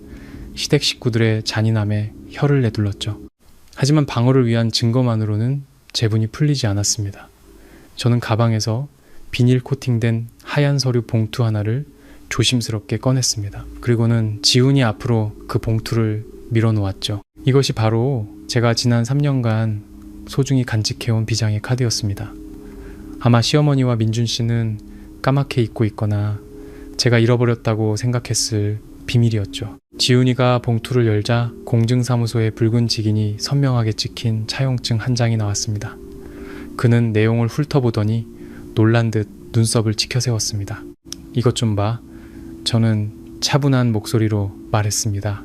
시댁 식구들의 잔인함에 혀를 내둘렀죠. 하지만 방어를 위한 증거만으로는 제분이 풀리지 않았습니다. 저는 가방에서 비닐 코팅된 하얀 서류 봉투 하나를 조심스럽게 꺼냈습니다. 그리고는 지훈이 앞으로 그 봉투를 밀어놓았죠. 이것이 바로 제가 지난 3년간 소중히 간직해온 비장의 카드였습니다. 아마 시어머니와 민준 씨는 까맣게 잊고 있거나 제가 잃어버렸다고 생각했을 비밀이었죠. 지훈이가 봉투를 열자 공증사무소의 붉은 직인이 선명하게 찍힌 차용증 한 장이 나왔습니다. 그는 내용을 훑어보더니 놀란 듯 눈썹을 치켜세웠습니다. 이것 좀 봐. 저는 차분한 목소리로 말했습니다.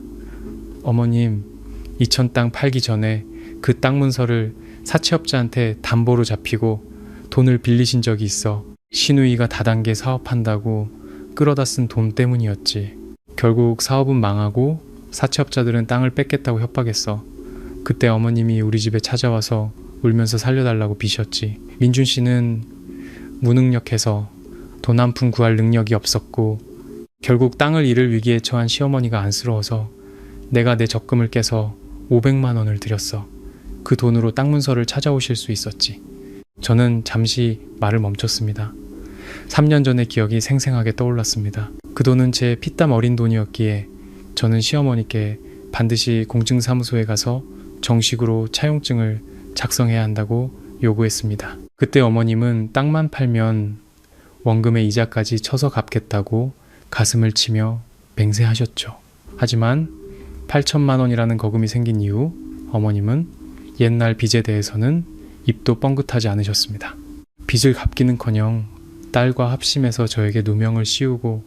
어머님, 이천 땅 팔기 전에 그 땅 문서를 사채업자한테 담보로 잡히고 돈을 빌리신 적이 있어. 시누이가 다단계 사업한다고 끌어다 쓴 돈 때문이었지. 결국 사업은 망하고 사채업자들은 땅을 뺏겠다고 협박했어. 그때 어머님이 우리 집에 찾아와서 울면서 살려달라고 비셨지. 민준 씨는 무능력해서 돈 한 푼 구할 능력이 없었고 결국 땅을 잃을 위기에 처한 시어머니가 안쓰러워서 내가 내 적금을 깨서 500만 원을 드렸어. 그 돈으로 땅 문서를 찾아오실 수 있었지. 저는 잠시 말을 멈췄습니다. 3년 전의 기억이 생생하게 떠올랐습니다. 그 돈은 제 피땀 어린 돈이었기에 저는 시어머니께 반드시 공증사무소에 가서 정식으로 차용증을 작성해야 한다고 요구했습니다. 그때 어머님은 땅만 팔면 원금의 이자까지 쳐서 갚겠다고 가슴을 치며 맹세하셨죠. 하지만 8천만 원이라는 거금이 생긴 이후 어머님은 옛날 빚에 대해서는 입도 뻥긋하지 않으셨습니다. 빚을 갚기는커녕 딸과 합심해서 저에게 누명을 씌우고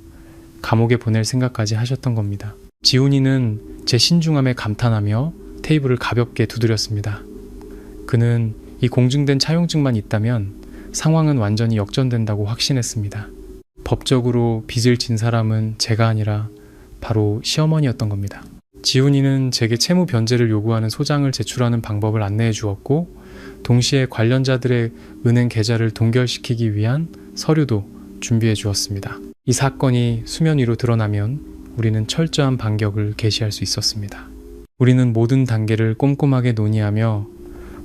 감옥에 보낼 생각까지 하셨던 겁니다. 지훈이는 제 신중함에 감탄하며 테이블을 가볍게 두드렸습니다. 그는 이 공증된 차용증만 있다면 상황은 완전히 역전된다고 확신했습니다. 법적으로 빚을 진 사람은 제가 아니라 바로 시어머니였던 겁니다. 지훈이는 제게 채무 변제를 요구하는 소장을 제출하는 방법을 안내해 주었고 동시에 관련자들의 은행 계좌를 동결시키기 위한 서류도 준비해 주었습니다. 이 사건이 수면 위로 드러나면 우리는 철저한 반격을 개시할 수 있었습니다. 우리는 모든 단계를 꼼꼼하게 논의하며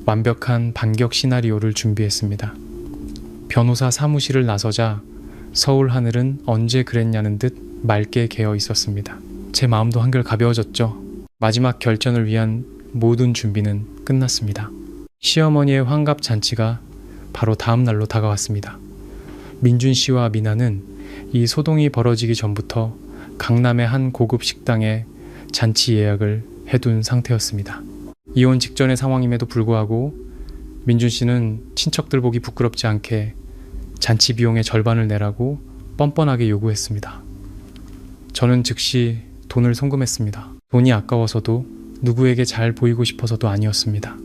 완벽한 반격 시나리오를 준비했습니다. 변호사 사무실을 나서자 서울 하늘은 언제 그랬냐는 듯 맑게 개어 있었습니다. 제 마음도 한결 가벼워졌죠. 마지막 결전을 위한 모든 준비는 끝났습니다. 시어머니의 환갑 잔치가 바로 다음 날로 다가왔습니다. 민준 씨와 미나는 이 소동이 벌어지기 전부터 강남의 한 고급 식당에 잔치 예약을 해둔 상태였습니다. 이혼 직전의 상황임에도 불구하고 민준 씨는 친척들 보기 부끄럽지 않게 잔치 비용의 절반을 내라고 뻔뻔하게 요구했습니다. 저는 즉시 돈을 송금했습니다. 돈이 아까워서도 누구에게 잘 보이고 싶어서도 아니었습니다.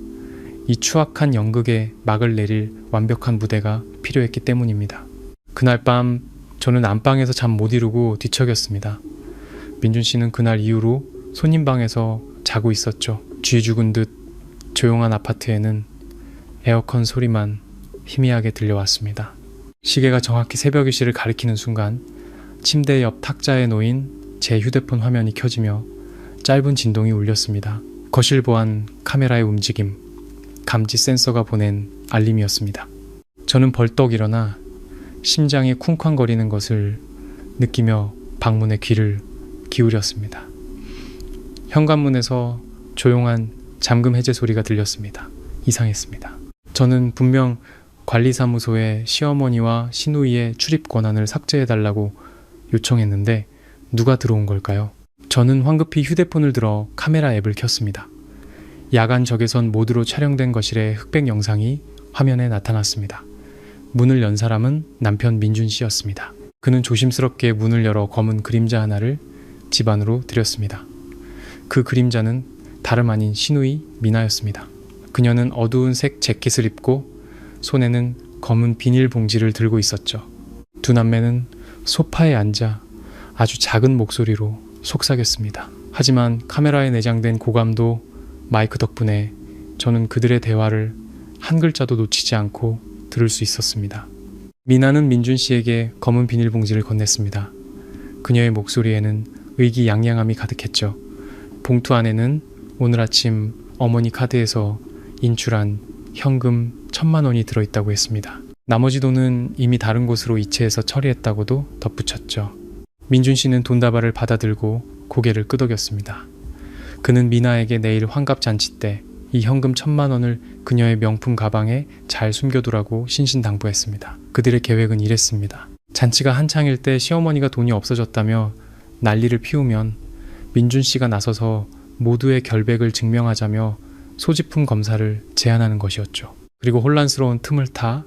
이 추악한 연극에 막을 내릴 완벽한 무대가 필요했기 때문입니다. 그날 밤 저는 안방에서 잠 못 이루고 뒤척였습니다. 민준 씨는 그날 이후로 손님방에서 자고 있었죠. 쥐 죽은 듯 조용한 아파트에는 에어컨 소리만 희미하게 들려왔습니다. 시계가 정확히 새벽 2시를 가리키는 순간 침대 옆 탁자에 놓인 제 휴대폰 화면이 켜지며 짧은 진동이 울렸습니다. 거실 보안 카메라의 움직임, 감지 센서가 보낸 알림이었습니다. 저는 벌떡 일어나 심장이 쿵쾅거리는 것을 느끼며 방문에 귀를 기울였습니다. 현관문에서 조용한 잠금 해제 소리가 들렸습니다. 이상했습니다. 저는 분명 관리사무소에 시어머니와 시누이의 출입 권한을 삭제해달라고 요청했는데 누가 들어온 걸까요? 저는 황급히 휴대폰을 들어 카메라 앱을 켰습니다. 야간 적외선 모드로 촬영된 거실의 흑백 영상이 화면에 나타났습니다. 문을 연 사람은 남편 민준 씨였습니다. 그는 조심스럽게 문을 열어 검은 그림자 하나를 집 안으로 들였습니다. 그 그림자는 다름 아닌 시누이 미나였습니다. 그녀는 어두운 색 재킷을 입고 손에는 검은 비닐봉지를 들고 있었죠. 두 남매는 소파에 앉아 아주 작은 목소리로 속삭였습니다. 하지만 카메라에 내장된 고감도 마이크 덕분에 저는 그들의 대화를 한 글자도 놓치지 않고 들을 수 있었습니다. 미나는 민준 씨에게 검은 비닐봉지를 건넸습니다. 그녀의 목소리에는 의기양양함이 가득했죠. 봉투 안에는 오늘 아침 어머니 카드에서 인출한 현금 1,000만 원이 들어있다고 했습니다. 나머지 돈은 이미 다른 곳으로 이체해서 처리했다고도 덧붙였죠. 민준 씨는 돈다발을 받아들고 고개를 끄덕였습니다. 그는 미나에게 내일 환갑잔치 때 이 현금 1,000만 원을 그녀의 명품 가방에 잘 숨겨두라고 신신당부했습니다. 그들의 계획은 이랬습니다. 잔치가 한창일 때 시어머니가 돈이 없어졌다며 난리를 피우면 민준 씨가 나서서 모두의 결백을 증명하자며 소지품 검사를 제안하는 것이었죠. 그리고 혼란스러운 틈을 타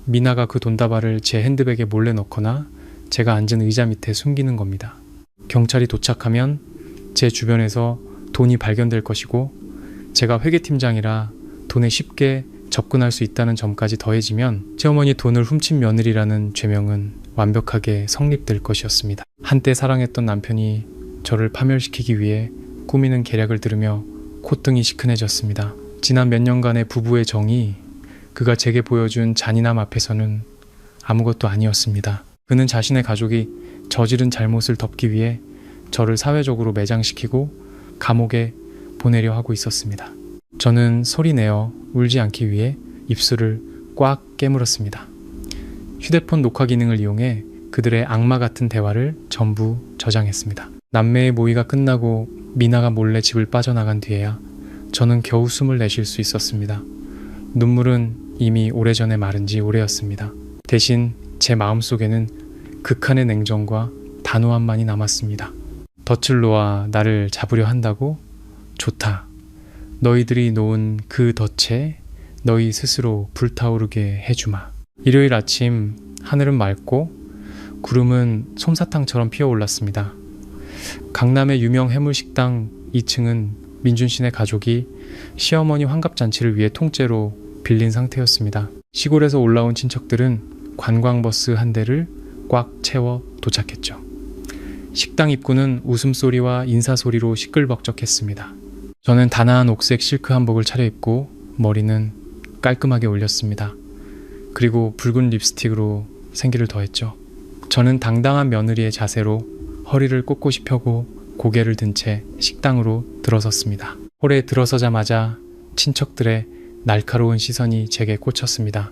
미나가 그 돈다발을 제 핸드백에 몰래 넣거나 제가 앉은 의자 밑에 숨기는 겁니다. 경찰이 도착하면 제 주변에서 돈이 발견될 것이고 제가 회계팀장이라 돈에 쉽게 접근할 수 있다는 점까지 더해지면 시어머니 돈을 훔친 며느리라는 죄명은 완벽하게 성립될 것이었습니다. 한때 사랑했던 남편이 저를 파멸시키기 위해 꾸미는 계략을 들으며 콧등이 시큰해졌습니다. 지난 몇 년간의 부부의 정이 그가 제게 보여준 잔인함 앞에서는 아무것도 아니었습니다. 그는 자신의 가족이 저지른 잘못을 덮기 위해 저를 사회적으로 매장시키고 감옥에 보내려 하고 있었습니다. 저는 소리내어 울지 않기 위해 입술을 꽉 깨물었습니다. 휴대폰 녹화 기능을 이용해 그들의 악마 같은 대화를 전부 저장했습니다. 남매의 모의가 끝나고 미나가 몰래 집을 빠져나간 뒤에야 저는 겨우 숨을 내쉴 수 있었습니다. 눈물은 이미 오래전에 마른 지 오래였습니다. 대신 제 마음속에는 극한의 냉정과 단호함만이 남았습니다. 덫을 놓아 나를 잡으려 한다고? 좋다. 너희들이 놓은 그 덫에 너희 스스로 불타오르게 해주마. 일요일 아침 하늘은 맑고 구름은 솜사탕처럼 피어올랐습니다. 강남의 유명 해물식당 2층은 민준 씨네 가족이 시어머니 환갑잔치를 위해 통째로 빌린 상태였습니다. 시골에서 올라온 친척들은 관광버스 한 대를 꽉 채워 도착했죠. 식당 입구는 웃음소리와 인사소리로 시끌벅적했습니다. 저는 단아한 옥색 실크 한복을 차려입고 머리는 깔끔하게 올렸습니다. 그리고 붉은 립스틱으로 생기를 더했죠. 저는 당당한 며느리의 자세로 허리를 꼿꼿이 펴고 고개를 든 채 식당으로 들어섰습니다. 홀에 들어서자마자 친척들의 날카로운 시선이 제게 꽂혔습니다.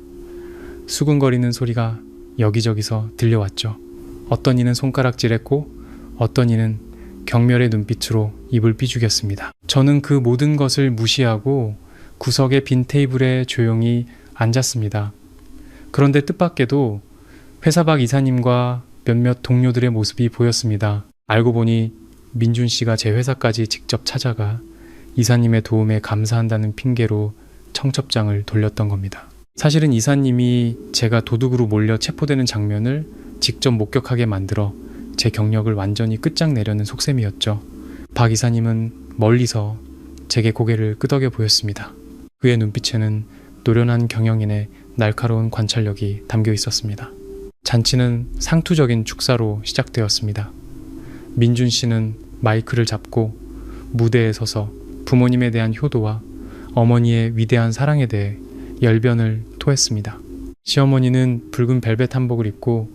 수근거리는 소리가 여기저기서 들려왔죠. 어떤 이는 손가락질했고 어떤 이는 경멸의 눈빛으로 입을 삐죽였습니다. 저는 그 모든 것을 무시하고 구석의 빈 테이블에 조용히 앉았습니다. 그런데 뜻밖에도 회사 밖 이사님과 몇몇 동료들의 모습이 보였습니다. 알고 보니 민준 씨가 제 회사까지 직접 찾아가 이사님의 도움에 감사한다는 핑계로 청첩장을 돌렸던 겁니다. 사실은 이사님이 제가 도둑으로 몰려 체포되는 장면을 직접 목격하게 만들어 제 경력을 완전히 끝장내려는 속셈이었죠. 박 이사님은 멀리서 제게 고개를 끄덕여 보였습니다. 그의 눈빛에는 노련한 경영인의 날카로운 관찰력이 담겨 있었습니다. 잔치는 상투적인 축사로 시작되었습니다. 민준 씨는 마이크를 잡고 무대에 서서 부모님에 대한 효도와 어머니의 위대한 사랑에 대해 열변을 토했습니다. 시어머니는 붉은 벨벳 한복을 입고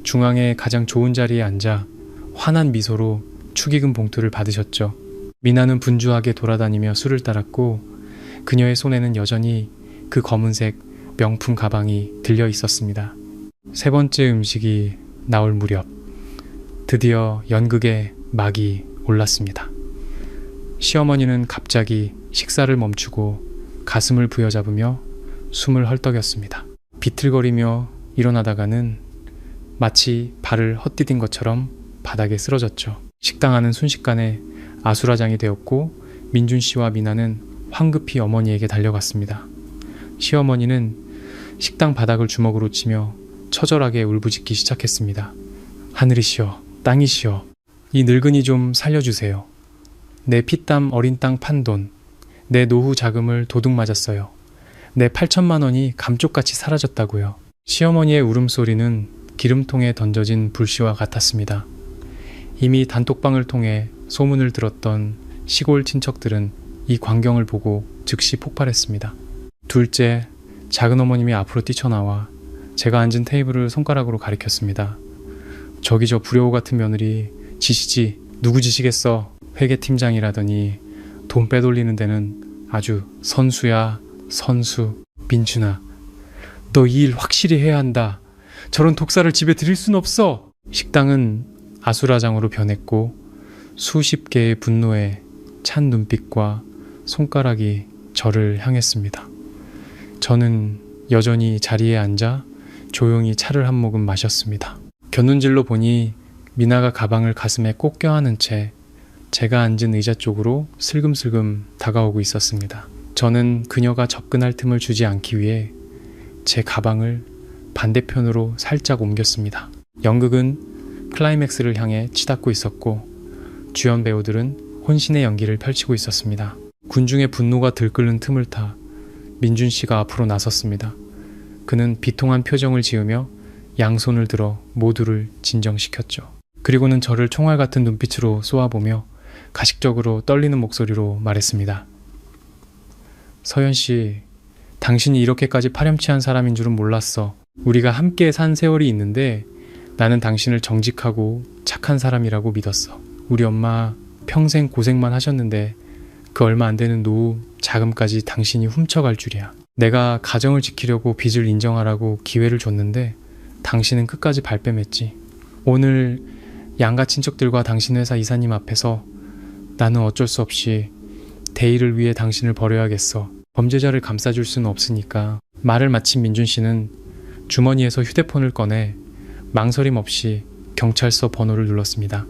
중앙의 가장 좋은 자리에 앉아 환한 미소로 축의금 봉투를 받으셨죠. 미나는 분주하게 돌아다니며 술을 따랐고 그녀의 손에는 여전히 그 검은색 명품 가방이 들려 있었습니다. 세 번째 음식이 나올 무렵 드디어 연극의 막이 올랐습니다. 시어머니는 갑자기 식사를 멈추고 가슴을 부여잡으며 숨을 헐떡였습니다. 비틀거리며 일어나다가는 마치 발을 헛디딘 것처럼 바닥에 쓰러졌죠. 식당 안은 순식간에 아수라장이 되었고 민준 씨와 미나는 황급히 어머니에게 달려갔습니다. 시어머니는 식당 바닥을 주먹으로 치며 처절하게 울부짖기 시작했습니다. 하늘이시여, 땅이시여, 이 늙은이 좀 살려주세요. 내 피땀 어린 땅 판 돈, 내 노후 자금을 도둑 맞았어요. 내 8천만 원이 감쪽같이 사라졌다고요. 시어머니의 울음소리는 기름통에 던져진 불씨와 같았습니다. 이미 단톡방을 통해 소문을 들었던 시골 친척들은 이 광경을 보고 즉시 폭발했습니다. 둘째, 작은 어머님이 앞으로 뛰쳐나와 제가 앉은 테이블을 손가락으로 가리켰습니다. 저기 저 불효 같은 며느리 지시지 누구 지시겠어. 회계팀장이라더니 돈 빼돌리는 데는 아주 선수야. 선수. 민준아, 너 이 일 확실히 해야 한다. 저런 독사를 집에 들일 순 없어. 식당은 아수라장으로 변했고 수십 개의 분노에 찬 눈빛과 손가락이 저를 향했습니다. 저는 여전히 자리에 앉아 조용히 차를 한 모금 마셨습니다. 곁눈질로 보니 미나가 가방을 가슴에 꼭 껴안은 채 제가 앉은 의자 쪽으로 슬금슬금 다가오고 있었습니다. 저는 그녀가 접근할 틈을 주지 않기 위해 제 가방을 반대편으로 살짝 옮겼습니다. 연극은 클라이맥스를 향해 치닫고 있었고 주연 배우들은 혼신의 연기를 펼치고 있었습니다. 군중의 분노가 들끓는 틈을 타 민준 씨가 앞으로 나섰습니다. 그는 비통한 표정을 지으며 양손을 들어 모두를 진정시켰죠. 그리고는 저를 총알 같은 눈빛으로 쏘아보며 가식적으로 떨리는 목소리로 말했습니다. 서연 씨, 당신이 이렇게까지 파렴치한 사람인 줄은 몰랐어. 우리가 함께 산 세월이 있는데 나는 당신을 정직하고 착한 사람이라고 믿었어. 우리 엄마 평생 고생만 하셨는데 그 얼마 안 되는 노후 자금까지 당신이 훔쳐갈 줄이야. 내가 가정을 지키려고 빚을 인정하라고 기회를 줬는데 당신은 끝까지 발뺌했지. 오늘 양가 친척들과 당신 회사 이사님 앞에서 나는 어쩔 수 없이 대의를 위해 당신을 버려야겠어. 범죄자를 감싸줄 수는 없으니까. 말을 마친 민준 씨는 주머니에서 휴대폰을 꺼내 망설임 없이 경찰서 번호를 눌렀습니다.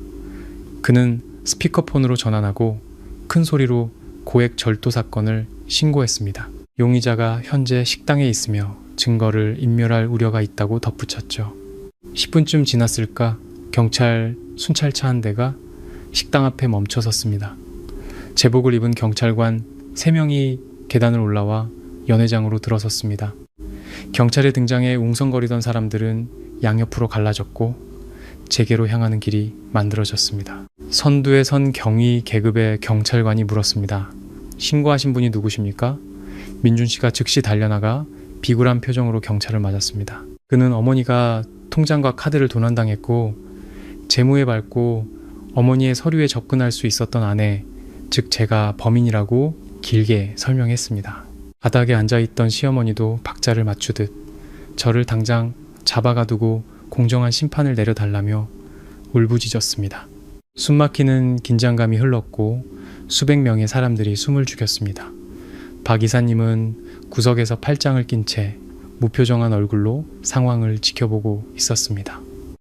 그는 스피커폰으로 전환하고 큰 소리로 고액 절도 사건을 신고했습니다. 용의자가 현재 식당에 있으며 증거를 인멸할 우려가 있다고 덧붙였죠. 10분쯤 지났을까 경찰 순찰차 한 대가 식당 앞에 멈춰섰습니다. 제복을 입은 경찰관 3명이 계단을 올라와 연회장으로 들어섰습니다. 경찰의 등장에 웅성거리던 사람들은 양옆으로 갈라졌고 제게로 향하는 길이 만들어졌습니다. 선두에 선 경위 계급의 경찰관이 물었습니다. 신고하신 분이 누구십니까? 민준 씨가 즉시 달려나가 비굴한 표정으로 경찰을 맞았습니다. 그는 어머니가 통장과 카드를 도난당했고 재무에 밟고 어머니의 서류에 접근할 수 있었던 아내, 즉 제가 범인이라고 길게 설명했습니다. 바닥에 앉아있던 시어머니도 박자를 맞추듯 저를 당장 잡아가두고 공정한 심판을 내려달라며 울부짖었습니다. 숨막히는 긴장감이 흘렀고 수백 명의 사람들이 숨을 죽였습니다. 박 이사님은 구석에서 팔짱을 낀 채 무표정한 얼굴로 상황을 지켜보고 있었습니다.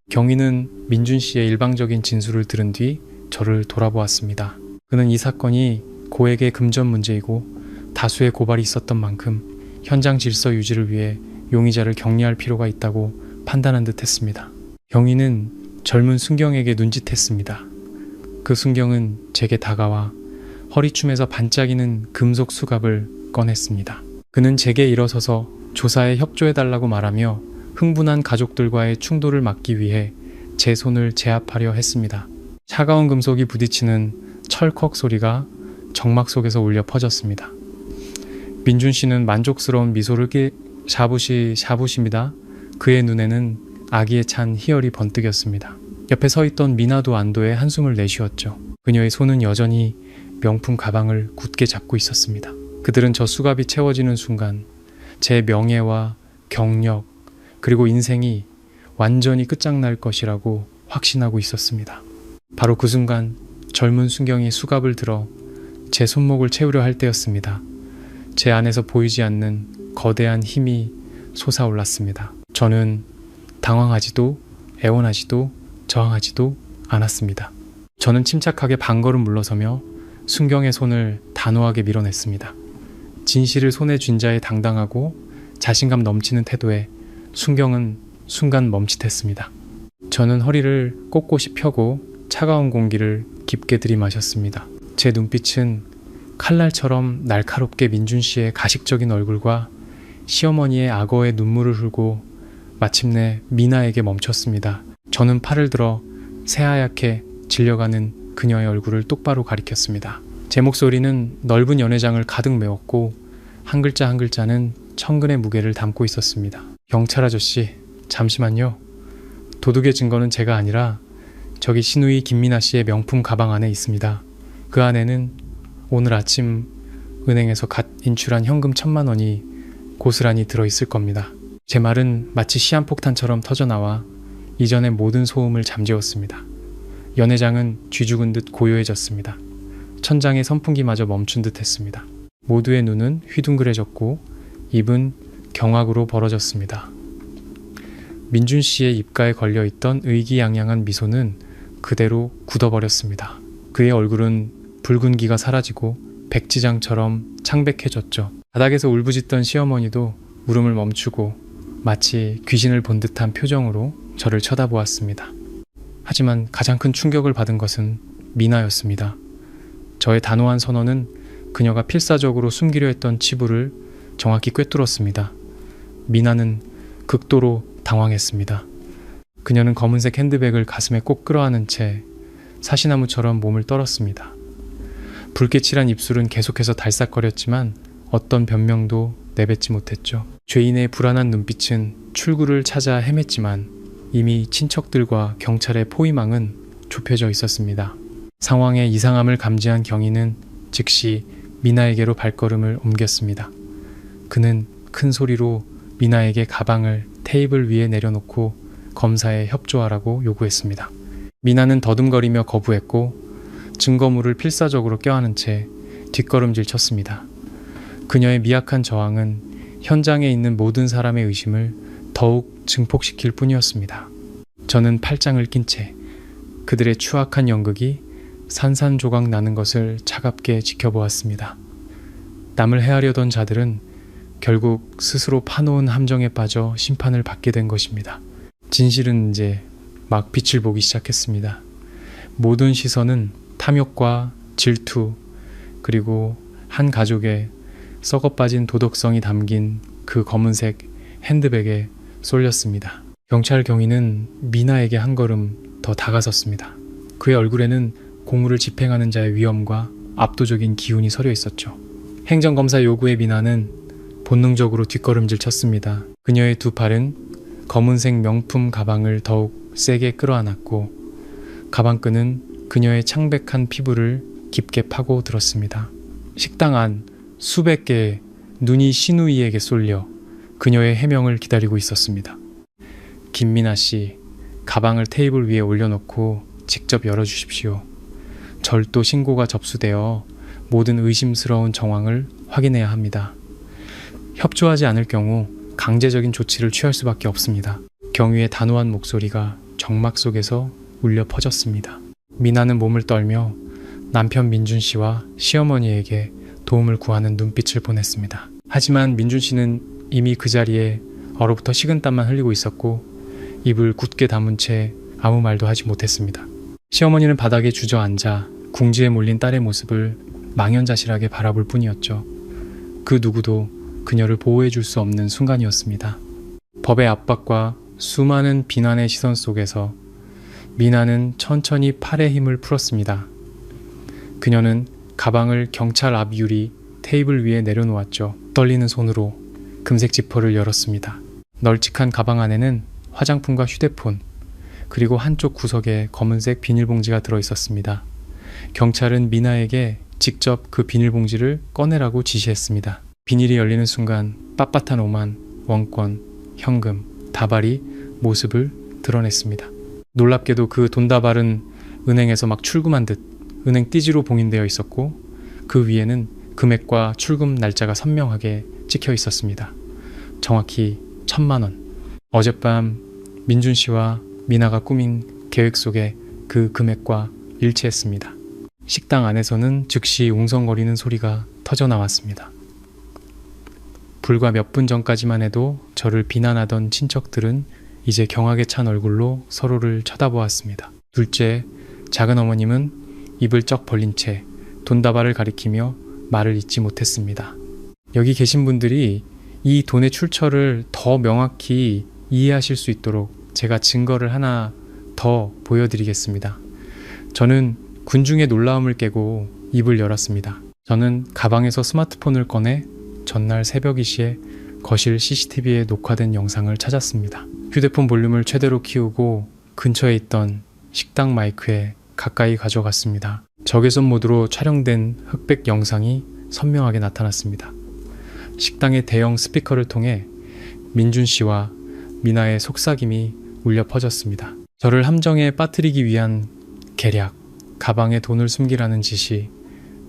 경위는 민준 씨의 일방적인 진술을 들은 뒤 저를 돌아보았습니다. 그는 이 사건이 고액의 금전 문제이고 다수의 고발이 있었던 만큼 현장 질서 유지를 위해 용의자를 격리할 필요가 있다고 판단한 듯 했습니다. 경위는 젊은 순경에게 눈짓했습니다. 그 순경은 제게 다가와 허리춤에서 반짝이는 금속 수갑을 꺼냈습니다. 그는 제게 일어서서 조사에 협조해달라고 말하며 흥분한 가족들과의 충돌을 막기 위해 제 손을 제압하려 했습니다. 차가운 금속이 부딪히는 철컥 소리가 정막 속에서 울려 퍼졌습니다. 민준 씨는 만족스러운 미소를 샤부시입니다. 그의 눈에는 아기에 찬 희열이 번뜩였습니다. 옆에 서 있던 미나도 안도의 한숨을 내쉬었죠. 그녀의 손은 여전히 명품 가방을 굳게 잡고 있었습니다. 그들은 저 수갑이 채워지는 순간 제 명예와 경력 그리고 인생이 완전히 끝장날 것이라고 확신하고 있었습니다. 바로 그 순간 젊은 순경이 수갑을 들어 제 손목을 채우려 할 때였습니다. 제 안에서 보이지 않는 거대한 힘이 솟아올랐습니다. 저는 당황하지도 애원하지도 저항하지도 않았습니다. 저는 침착하게 반걸음 물러서며 순경의 손을 단호하게 밀어냈습니다. 진실을 손에 쥔 자의 당당하고 자신감 넘치는 태도에 순경은 순간 멈칫했습니다. 저는 허리를 꼿꼿이 펴고 차가운 공기를 깊게 들이마셨습니다. 제 눈빛은 칼날처럼 날카롭게 민준 씨의 가식적인 얼굴과 시어머니의 악어의 눈물을 흘고 마침내 미나에게 멈췄습니다. 저는 팔을 들어 새하얗게 질려가는 그녀의 얼굴을 똑바로 가리켰습니다. 제 목소리는 넓은 연회장을 가득 메웠고 한 글자 한 글자는 천근의 무게를 담고 있었습니다. 경찰 아저씨, 잠시만요. 도둑의 증거는 제가 아니라 저기 신우이 김미나 씨의 명품 가방 안에 있습니다. 그 안에는 오늘 아침 은행에서 갓 인출한 현금 1,000만 원이 고스란히 들어있을 겁니다. 제 말은 마치 시한폭탄처럼 터져나와 이전의 모든 소음을 잠재웠습니다. 연회장은 쥐죽은 듯 고요해졌습니다. 천장의 선풍기마저 멈춘 듯 했습니다. 모두의 눈은 휘둥그레졌고 입은 경악으로 벌어졌습니다. 민준 씨의 입가에 걸려있던 의기양양한 미소는 그대로 굳어버렸습니다. 그의 얼굴은 붉은기가 사라지고 백지장처럼 창백해졌죠. 바닥에서 울부짖던 시어머니도 울음을 멈추고 마치 귀신을 본 듯한 표정으로 저를 쳐다보았습니다. 하지만 가장 큰 충격을 받은 것은 미나였습니다. 저의 단호한 선언은 그녀가 필사적으로 숨기려 했던 치부를 정확히 꿰뚫었습니다. 미나는 극도로 당황했습니다. 그녀는 검은색 핸드백을 가슴에 꼭 끌어안은 채 사시나무처럼 몸을 떨었습니다. 붉게 칠한 입술은 계속해서 달싹거렸지만 어떤 변명도 내뱉지 못했죠. 죄인의 불안한 눈빛은 출구를 찾아 헤맸지만 이미 친척들과 경찰의 포위망은 좁혀져 있었습니다. 상황의 이상함을 감지한 경위는 즉시 미나에게로 발걸음을 옮겼습니다. 그는 큰 소리로 미나에게 가방을 테이블 위에 내려놓고 검사에 협조하라고 요구했습니다. 미나는 더듬거리며 거부했고 증거물을 필사적으로 껴안은 채 뒷걸음질 쳤습니다. 그녀의 미약한 저항은 현장에 있는 모든 사람의 의심을 더욱 증폭시킬 뿐이었습니다. 저는 팔짱을 낀 채 그들의 추악한 연극이 산산조각 나는 것을 차갑게 지켜보았습니다. 남을 해하려던 자들은 결국 스스로 파놓은 함정에 빠져 심판을 받게 된 것입니다. 진실은 이제 막 빛을 보기 시작했습니다. 모든 시선은 탐욕과 질투 그리고 한 가족의 썩어빠진 도덕성이 담긴 그 검은색 핸드백에 쏠렸습니다. 경찰 경위는 미나에게 한 걸음 더 다가섰습니다. 그의 얼굴에는 공무를 집행하는 자의 위엄과 압도적인 기운이 서려 있었죠. 행정검사 요구에 미나는 본능적으로 뒷걸음질 쳤습니다. 그녀의 두 팔은 검은색 명품 가방을 더욱 세게 끌어안았고 가방끈은 그녀의 창백한 피부를 깊게 파고 들었습니다. 식당 안 수백 개의 눈이 신우이에게 쏠려 그녀의 해명을 기다리고 있었습니다. 김미나 씨, 가방을 테이블 위에 올려놓고 직접 열어주십시오. 절도 신고가 접수되어 모든 의심스러운 정황을 확인해야 합니다. 협조하지 않을 경우 강제적인 조치를 취할 수밖에 없습니다. 경위의 단호한 목소리가 정막 속에서 울려 퍼졌습니다. 미나는 몸을 떨며 남편 민준 씨와 시어머니에게 도움을 구하는 눈빛을 보냈습니다. 하지만 민준 씨는 이미 그 자리에 얼어붙어 식은땀만 흘리고 있었고 입을 굳게 다문 채 아무 말도 하지 못했습니다. 시어머니는 바닥에 주저앉아 궁지에 몰린 딸의 모습을 망연자실하게 바라볼 뿐이었죠. 그 누구도 그녀를 보호해 줄 수 없는 순간이었습니다. 법의 압박과 수많은 비난의 시선 속에서 미나는 천천히 팔에 힘을 풀었습니다. 그녀는 가방을 경찰 앞 유리 테이블 위에 내려놓았죠. 떨리는 손으로 금색 지퍼를 열었습니다. 널찍한 가방 안에는 화장품과 휴대폰, 그리고 한쪽 구석에 검은색 비닐봉지가 들어있었습니다. 경찰은 미나에게 직접 그 비닐봉지를 꺼내라고 지시했습니다. 비닐이 열리는 순간 빳빳한 오만, 원권, 현금, 다발이 모습을 드러냈습니다. 놀랍게도 그 돈다발은 은행에서 막 출금한 듯 은행 띠지로 봉인되어 있었고 그 위에는 금액과 출금 날짜가 선명하게 찍혀 있었습니다. 정확히 1,000만 원. 어젯밤 민준 씨와 미나가 꾸민 계획 속에 그 금액과 일치했습니다. 식당 안에서는 즉시 웅성거리는 소리가 터져 나왔습니다. 불과 몇 분 전까지만 해도 저를 비난하던 친척들은 이제 경악에 찬 얼굴로 서로를 쳐다보았습니다. 둘째, 작은 어머님은 입을 쩍 벌린 채 돈다발을 가리키며 말을 잇지 못했습니다. 여기 계신 분들이 이 돈의 출처를 더 명확히 이해하실 수 있도록 제가 증거를 하나 더 보여드리겠습니다. 저는 군중의 놀라움을 깨고 입을 열었습니다. 저는 가방에서 스마트폰을 꺼내 전날 새벽 2시에 거실 CCTV에 녹화된 영상을 찾았습니다. 휴대폰 볼륨을 최대로 키우고 근처에 있던 식당 마이크에 가까이 가져갔습니다. 적외선 모드로 촬영된 흑백 영상이 선명하게 나타났습니다. 식당의 대형 스피커를 통해 민준 씨와 미나의 속삭임이 울려 퍼졌습니다. 저를 함정에 빠뜨리기 위한 계략, 가방에 돈을 숨기라는 지시,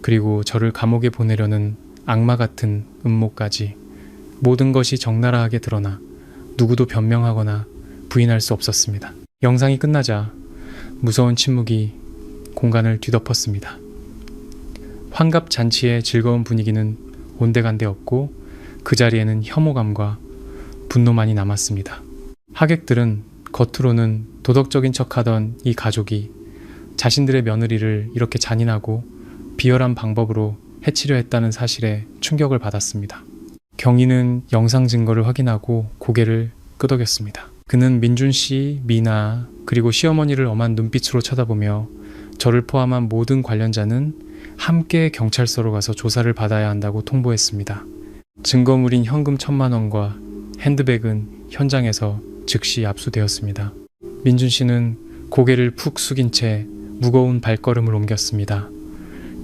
그리고 저를 감옥에 보내려는 악마 같은 음모까지 모든 것이 적나라하게 드러나 누구도 변명하거나 부인할 수 없었습니다. 영상이 끝나자 무서운 침묵이 공간을 뒤덮었습니다. 환갑 잔치의 즐거운 분위기는 온데간데 없고 그 자리에는 혐오감과 분노만이 남았습니다. 하객들은 겉으로는 도덕적인 척하던 이 가족이 자신들의 며느리를 이렇게 잔인하고 비열한 방법으로 해치려 했다는 사실에 충격을 받았습니다. 경위는 영상 증거를 확인하고 고개를 끄덕였습니다. 그는 민준 씨, 미나, 그리고 시어머니를 엄한 눈빛으로 쳐다보며 저를 포함한 모든 관련자는 함께 경찰서로 가서 조사를 받아야 한다고 통보했습니다. 증거물인 현금 1,000만 원과 핸드백은 현장에서 즉시 압수되었습니다. 민준 씨는 고개를 푹 숙인 채 무거운 발걸음을 옮겼습니다.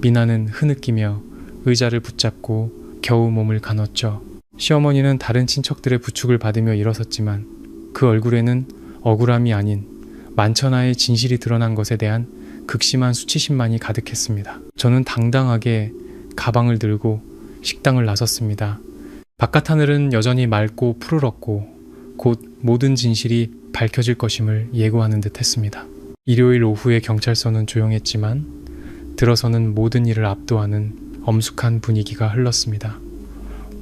미나는 흐느끼며 의자를 붙잡고 겨우 몸을 가눴죠. 시어머니는 다른 친척들의 부축을 받으며 일어섰지만 그 얼굴에는 억울함이 아닌 만천하의 진실이 드러난 것에 대한 극심한 수치심만이 가득했습니다. 저는 당당하게 가방을 들고 식당을 나섰습니다. 바깥 하늘은 여전히 맑고 푸르렀고 곧 모든 진실이 밝혀질 것임을 예고하는 듯 했습니다. 일요일 오후의 경찰서는 조용했지만 들어서는 모든 일을 압도하는 엄숙한 분위기가 흘렀습니다.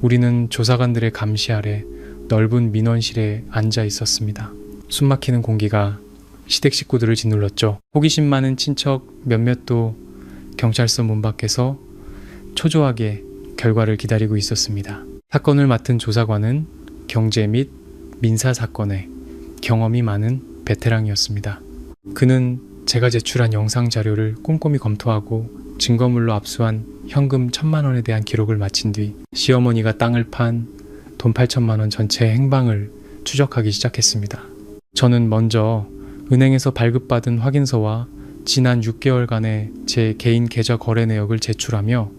우리는 조사관들의 감시 아래 넓은 민원실에 앉아 있었습니다. 숨막히는 공기가 시댁 식구들을 짓눌렀죠. 호기심 많은 친척 몇몇도 경찰서 문 밖에서 초조하게 결과를 기다리고 있었습니다. 사건을 맡은 조사관은 경제 및 민사 사건에 경험이 많은 베테랑이었습니다. 그는 제가 제출한 영상 자료를 꼼꼼히 검토하고 증거물로 압수한 현금 1,000만 원에 대한 기록을 마친 뒤 시어머니가 땅을 판 돈 8천만 원 전체 행방을 추적하기 시작했습니다. 저는 먼저 은행에서 발급받은 확인서와 지난 6개월간의 제 개인 계좌 거래 내역을 제출하며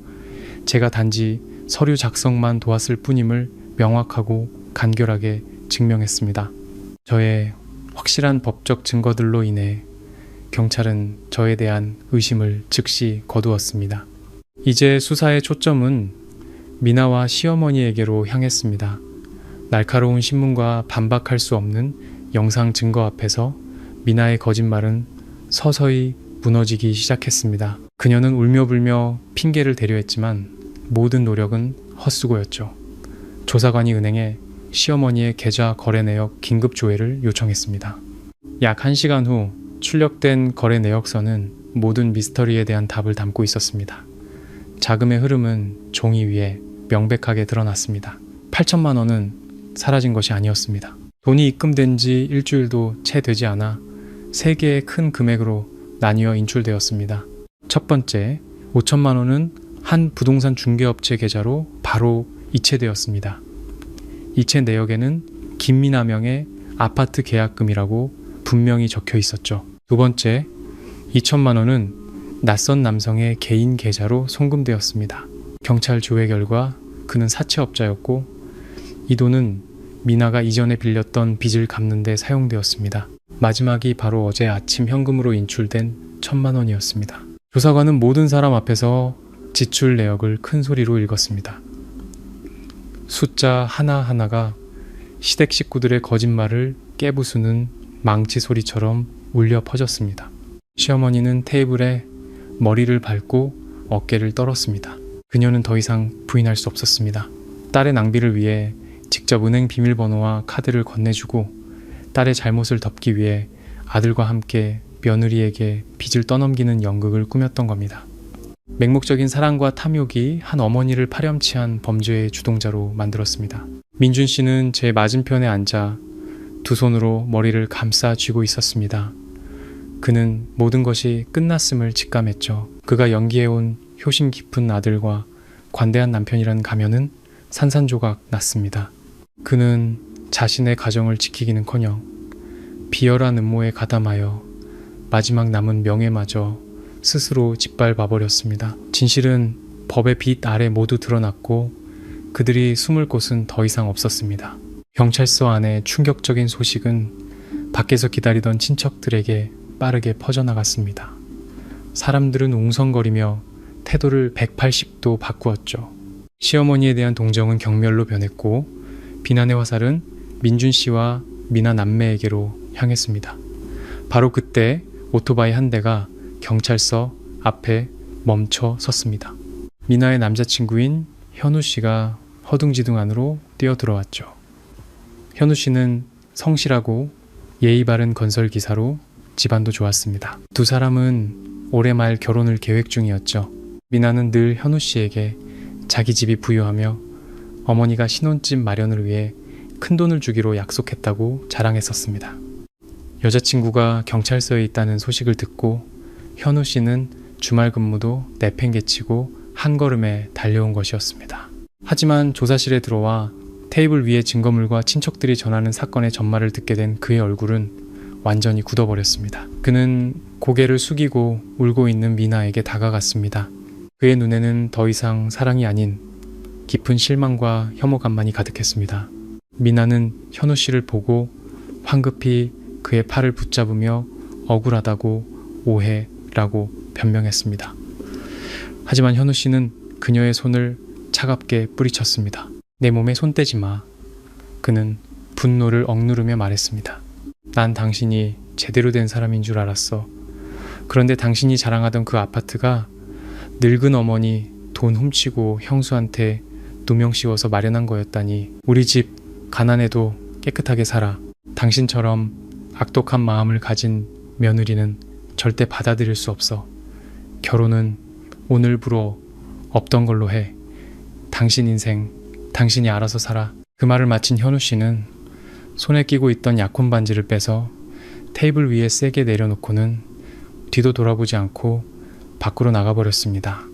제가 단지 서류 작성만 도왔을 뿐임을 명확하고 간결하게 증명했습니다. 저의 확실한 법적 증거들로 인해 경찰은 저에 대한 의심을 즉시 거두었습니다. 이제 수사의 초점은 미나와 시어머니에게로 향했습니다. 날카로운 신문과 반박할 수 없는 영상 증거 앞에서 미나의 거짓말은 서서히 무너지기 시작했습니다. 그녀는 울며불며 핑계를 대려 했지만 모든 노력은 헛수고였죠. 조사관이 은행에 시어머니의 계좌 거래 내역 긴급 조회를 요청했습니다. 약 1시간 후 출력된 거래 내역서는 모든 미스터리에 대한 답을 담고 있었습니다. 자금의 흐름은 종이 위에 명백하게 드러났습니다. 8천만 원은 사라진 것이 아니었습니다. 돈이 입금된 지 일주일도 채 되지 않아 3개의 큰 금액으로 나뉘어 인출되었습니다. 첫 번째, 5천만 원은 한 부동산 중개업체 계좌로 바로 이체되었습니다. 이체 내역에는 김미나 명의 아파트 계약금이라고 분명히 적혀 있었죠. 두 번째, 2천만 원은 낯선 남성의 개인 계좌로 송금되었습니다. 경찰 조회 결과 그는 사채업자였고 이 돈은 미나가 이전에 빌렸던 빚을 갚는 데 사용되었습니다. 마지막이 바로 어제 아침 현금으로 인출된 1,000만 원이었습니다. 조사관은 모든 사람 앞에서 지출 내역을 큰 소리로 읽었습니다. 숫자 하나하나가 시댁 식구들의 거짓말을 깨부수는 망치 소리처럼 울려 퍼졌습니다. 시어머니는 테이블에 머리를 밟고 어깨를 떨었습니다. 그녀는 더 이상 부인할 수 없었습니다. 딸의 낭비를 위해 직접 은행 비밀번호와 카드를 건네주고 딸의 잘못을 덮기 위해 아들과 함께 며느리에게 빚을 떠넘기는 연극을 꾸몄던 겁니다. 맹목적인 사랑과 탐욕이 한 어머니를 파렴치한 범죄의 주동자로 만들었습니다. 민준 씨는 제 맞은편에 앉아 두 손으로 머리를 감싸 쥐고 있었습니다. 그는 모든 것이 끝났음을 직감했죠. 그가 연기해온 효심 깊은 아들과 관대한 남편이라는 가면은 산산조각 났습니다. 그는 자신의 가정을 지키기는커녕 비열한 음모에 가담하여 마지막 남은 명예마저 스스로 짓밟아 버렸습니다. 진실은 법의 빛 아래 모두 드러났고 그들이 숨을 곳은 더 이상 없었습니다. 경찰서 안에 충격적인 소식은 밖에서 기다리던 친척들에게 빠르게 퍼져나갔습니다. 사람들은 웅성거리며 태도를 180도 바꾸었죠. 시어머니에 대한 동정은 경멸로 변했고 비난의 화살은 민준 씨와 미나 남매에게로 향했습니다. 바로 그때 오토바이 한 대가 경찰서 앞에 멈춰 섰습니다. 미나의 남자친구인 현우 씨가 허둥지둥 안으로 뛰어들어왔죠. 현우 씨는 성실하고 예의 바른 건설 기사로 집안도 좋았습니다. 두 사람은 올해 말 결혼을 계획 중이었죠. 미나는 늘 현우 씨에게 자기 집이 부유하며 어머니가 신혼집 마련을 위해 큰돈을 주기로 약속했다고 자랑했었습니다. 여자친구가 경찰서에 있다는 소식을 듣고 현우 씨는 주말 근무도 내팽개치고 한 걸음에 달려온 것이었습니다. 하지만 조사실에 들어와 테이블 위의 증거물과 친척들이 전하는 사건의 전말을 듣게 된 그의 얼굴은 완전히 굳어버렸습니다. 그는 고개를 숙이고 울고 있는 미나에게 다가갔습니다. 그의 눈에는 더 이상 사랑이 아닌 깊은 실망과 혐오감만이 가득했습니다. 미나는 현우 씨를 보고 황급히 그의 팔을 붙잡으며 억울하다고 오해라고 변명했습니다. 하지만 현우 씨는 그녀의 손을 차갑게 뿌리쳤습니다. 내 몸에 손 떼지 마. 그는 분노를 억누르며 말했습니다. 난 당신이 제대로 된 사람인 줄 알았어. 그런데 당신이 자랑하던 그 아파트가 늙은 어머니 돈 훔치고 형수한테 누명 씌워서 마련한 거였다니. 우리 집 가난해도 깨끗하게 살아. 당신처럼 악독한 마음을 가진 며느리는 절대 받아들일 수 없어. 결혼은 오늘부로 없던 걸로 해. 당신 인생 당신이 알아서 살아. 그 말을 마친 현우 씨는 손에 끼고 있던 약혼 반지를 빼서 테이블 위에 세게 내려놓고는 뒤도 돌아보지 않고 밖으로 나가버렸습니다.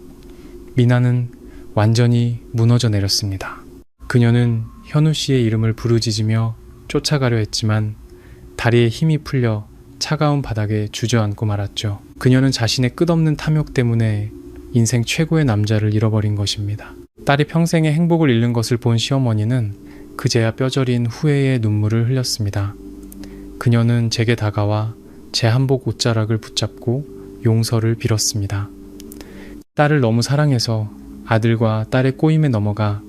미나는 완전히 무너져 내렸습니다. 그녀는 현우 씨의 이름을 부르짖으며 쫓아가려 했지만 다리에 힘이 풀려 차가운 바닥에 주저앉고 말았죠. 그녀는 자신의 끝없는 탐욕 때문에 인생 최고의 남자를 잃어버린 것입니다. 딸이 평생의 행복을 잃는 것을 본 시어머니는 그제야 뼈저린 후회의 눈물을 흘렸습니다. 그녀는 제게 다가와 제 한복 옷자락을 붙잡고 용서를 빌었습니다. 딸을 너무 사랑해서 아들과 딸의 꼬임에 넘어가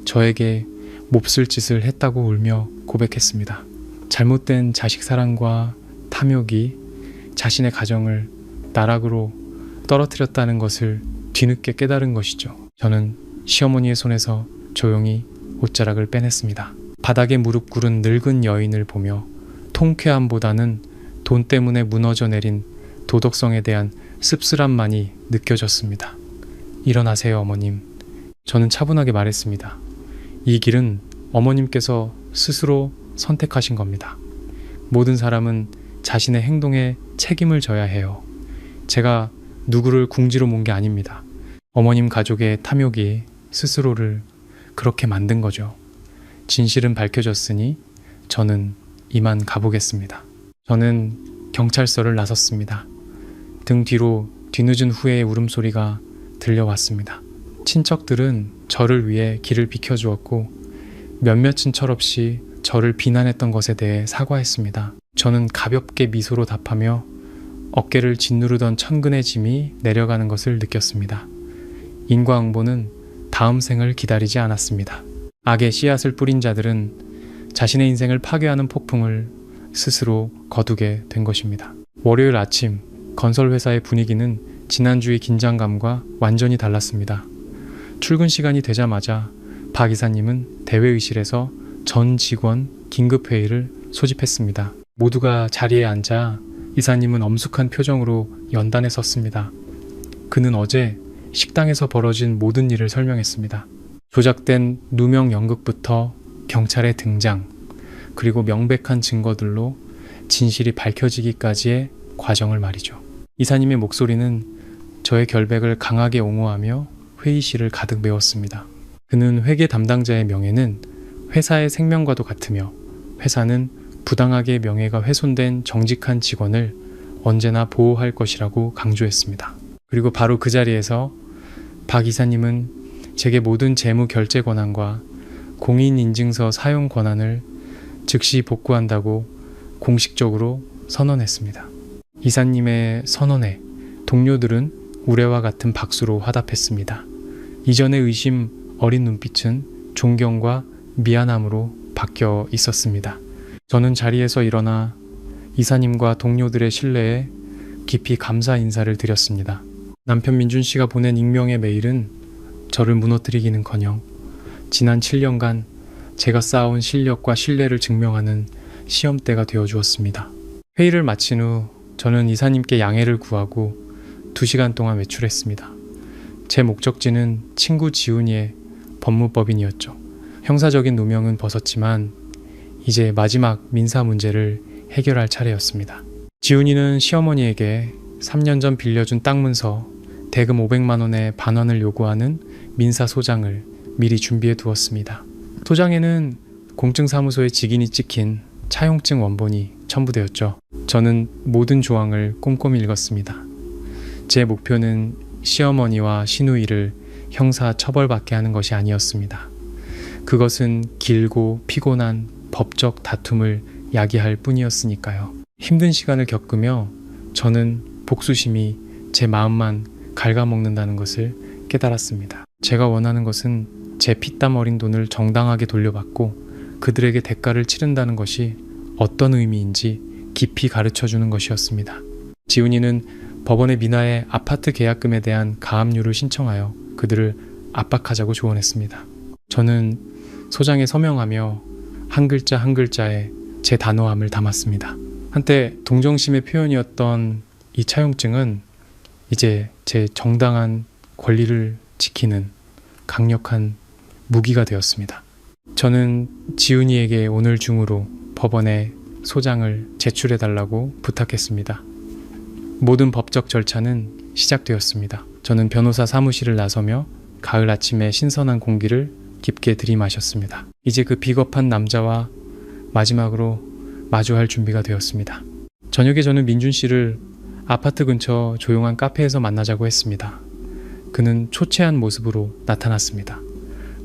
저에게 몹쓸 짓을 했다고 울며 고백했습니다. 잘못된 자식 사랑과 탐욕이 자신의 가정을 나락으로 떨어뜨렸다는 것을 뒤늦게 깨달은 것이죠. 저는 시어머니의 손에서 조용히 옷자락을 빼냈습니다. 바닥에 무릎 꿇은 늙은 여인을 보며 통쾌함보다는 돈 때문에 무너져 내린 도덕성에 대한 씁쓸함만이 느껴졌습니다. 일어나세요, 어머님. 저는 차분하게 말했습니다. 이 길은 어머님께서 스스로 선택하신 겁니다. 모든 사람은 자신의 행동에 책임을 져야 해요. 제가 누구를 궁지로 몬 게 아닙니다. 어머님 가족의 탐욕이 스스로를 그렇게 만든 거죠. 진실은 밝혀졌으니 저는 이만 가보겠습니다. 저는 경찰서를 나섰습니다. 등 뒤로 뒤늦은 후회의 울음소리가 들려왔습니다. 친척들은 저를 위해 길을 비켜주었고 몇몇은 철없이 저를 비난했던 것에 대해 사과했습니다. 저는 가볍게 미소로 답하며 어깨를 짓누르던 천근의 짐이 내려가는 것을 느꼈습니다. 인과응보는 다음 생을 기다리지 않았습니다. 악의 씨앗을 뿌린 자들은 자신의 인생을 파괴하는 폭풍을 스스로 거두게 된 것입니다. 월요일 아침 건설회사의 분위기는 지난주의 긴장감과 완전히 달랐습니다. 출근 시간이 되자마자 박 이사님은 대회의실에서 전 직원 긴급회의를 소집했습니다. 모두가 자리에 앉아 이사님은 엄숙한 표정으로 연단에 섰습니다. 그는 어제 식당에서 벌어진 모든 일을 설명했습니다. 조작된 누명 연극부터 경찰의 등장, 그리고 명백한 증거들로 진실이 밝혀지기까지의 과정을 말이죠. 이사님의 목소리는 저의 결백을 강하게 옹호하며 회의실을 가득 메웠습니다. 그는 회계 담당자의 명예는 회사의 생명과도 같으며 회사는 부당하게 명예가 훼손된 정직한 직원을 언제나 보호할 것이라고 강조했습니다. 그리고 바로 그 자리에서 박 이사님은 제게 모든 재무 결제 권한과 공인인증서 사용 권한을 즉시 복구한다고 공식적으로 선언했습니다. 이사님의 선언에 동료들은 우레와 같은 박수로 화답했습니다. 이전의 의심 어린 눈빛은 존경과 미안함으로 바뀌어 있었습니다. 저는 자리에서 일어나 이사님과 동료들의 신뢰에 깊이 감사 인사를 드렸습니다. 남편 민준 씨가 보낸 익명의 메일은 저를 무너뜨리기는커녕 지난 7년간 제가 쌓아온 실력과 신뢰를 증명하는 시험대가 되어주었습니다. 회의를 마친 후 저는 이사님께 양해를 구하고 2시간 동안 외출했습니다. 제 목적지는 친구 지훈이의 법무법인이었죠. 형사적인 누명은 벗었지만 이제 마지막 민사 문제를 해결할 차례였습니다. 지훈이는 시어머니에게 3년 전 빌려준 땅 문서 대금 500만 원의 반환을 요구하는 민사 소장을 미리 준비해 두었습니다. 소장에는 공증사무소의 직인이 찍힌 차용증 원본이 첨부되었죠. 저는 모든 조항을 꼼꼼히 읽었습니다. 제 목표는 시어머니와 시누이를 형사 처벌받게 하는 것이 아니었습니다. 그것은 길고 피곤한 법적 다툼을 야기할 뿐이었으니까요. 힘든 시간을 겪으며 저는 복수심이 제 마음만 갉아먹는다는 것을 깨달았습니다. 제가 원하는 것은 제 피땀 어린 돈을 정당하게 돌려받고 그들에게 대가를 치른다는 것이 어떤 의미인지 깊이 가르쳐주는 것이었습니다. 지훈이는 법원의 민하의 아파트 계약금에 대한 가압류를 신청하여 그들을 압박하자고 조언했습니다. 저는 소장에 서명하며 한 글자 한 글자에 제 단호함을 담았습니다. 한때 동정심의 표현이었던 이 차용증은 이제 제 정당한 권리를 지키는 강력한 무기가 되었습니다. 저는 지훈이에게 오늘 중으로 법원에 소장을 제출해달라고 부탁했습니다. 모든 법적 절차는 시작되었습니다. 저는 변호사 사무실을 나서며 가을 아침의 신선한 공기를 깊게 들이마셨습니다. 이제 그 비겁한 남자와 마지막으로 마주할 준비가 되었습니다. 저녁에 저는 민준 씨를 아파트 근처 조용한 카페에서 만나자고 했습니다. 그는 초췌한 모습으로 나타났습니다.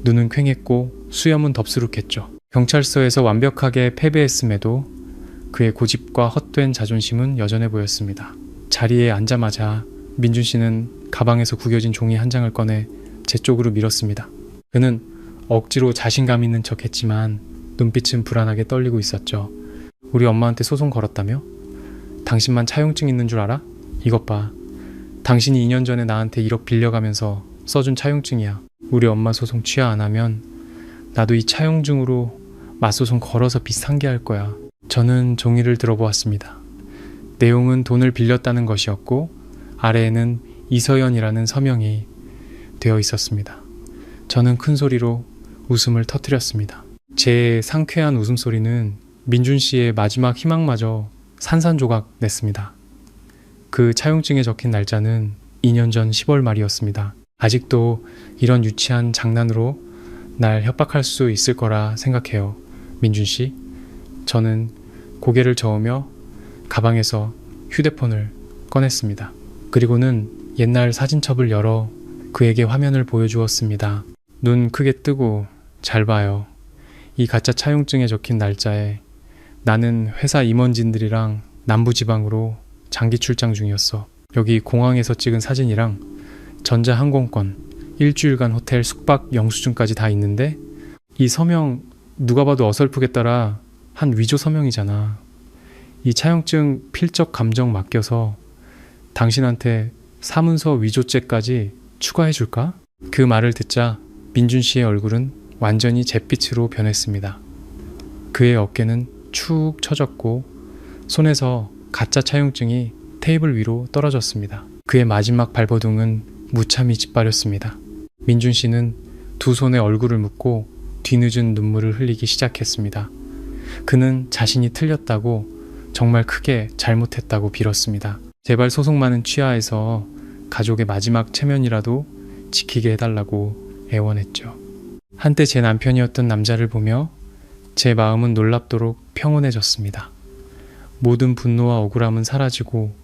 눈은 퀭했고 수염은 덥수룩했죠. 경찰서에서 완벽하게 패배했음에도 그의 고집과 헛된 자존심은 여전해 보였습니다. 자리에 앉자마자 민준 씨는 가방에서 구겨진 종이 한 장을 꺼내 제 쪽으로 밀었습니다. 그는 억지로 자신감 있는 척 했지만 눈빛은 불안하게 떨리고 있었죠. 우리 엄마한테 소송 걸었다며? 당신만 차용증 있는 줄 알아? 이것 봐. 당신이 2년 전에 나한테 1억 빌려가면서 써준 차용증이야. 우리 엄마 소송 취하 안 하면 나도 이 차용증으로 맞소송 걸어서 비싼 게 할 거야. 저는 종이를 들어보았습니다. 내용은 돈을 빌렸다는 것이었고 아래에는 이서연이라는 서명이 되어 있었습니다. 저는 큰 소리로 웃음을 터뜨렸습니다. 제 상쾌한 웃음소리는 민준 씨의 마지막 희망마저 산산조각 냈습니다. 그 차용증에 적힌 날짜는 2년 전 10월 말이었습니다. 아직도 이런 유치한 장난으로 날 협박할 수 있을 거라 생각해요. 민준 씨, 저는 고개를 저으며 가방에서 휴대폰을 꺼냈습니다. 그리고는 옛날 사진첩을 열어 그에게 화면을 보여주었습니다. 눈 크게 뜨고 잘 봐요. 이 가짜 차용증에 적힌 날짜에 나는 회사 임원진들이랑 남부지방으로 장기 출장 중이었어. 여기 공항에서 찍은 사진이랑 전자항공권, 일주일간 호텔 숙박 영수증까지 다 있는데 이 서명 누가 봐도 어설프게 따라 한 위조 서명이잖아. 이 차용증 필적 감정 맡겨서 당신한테 사문서 위조죄까지 추가해 줄까? 그 말을 듣자 민준 씨의 얼굴은 완전히 잿빛으로 변했습니다. 그의 어깨는 축 처졌고 손에서 가짜 차용증이 테이블 위로 떨어졌습니다. 그의 마지막 발버둥은 무참히 짓밟았습니다. 민준 씨는 두 손에 얼굴을 묶고 뒤늦은 눈물을 흘리기 시작했습니다. 그는 자신이 틀렸다고 정말 크게 잘못했다고 빌었습니다. 제발 소송만은 취하해서 가족의 마지막 체면이라도 지키게 해달라고 애원했죠. 한때 제 남편이었던 남자를 보며 제 마음은 놀랍도록 평온해졌습니다. 모든 분노와 억울함은 사라지고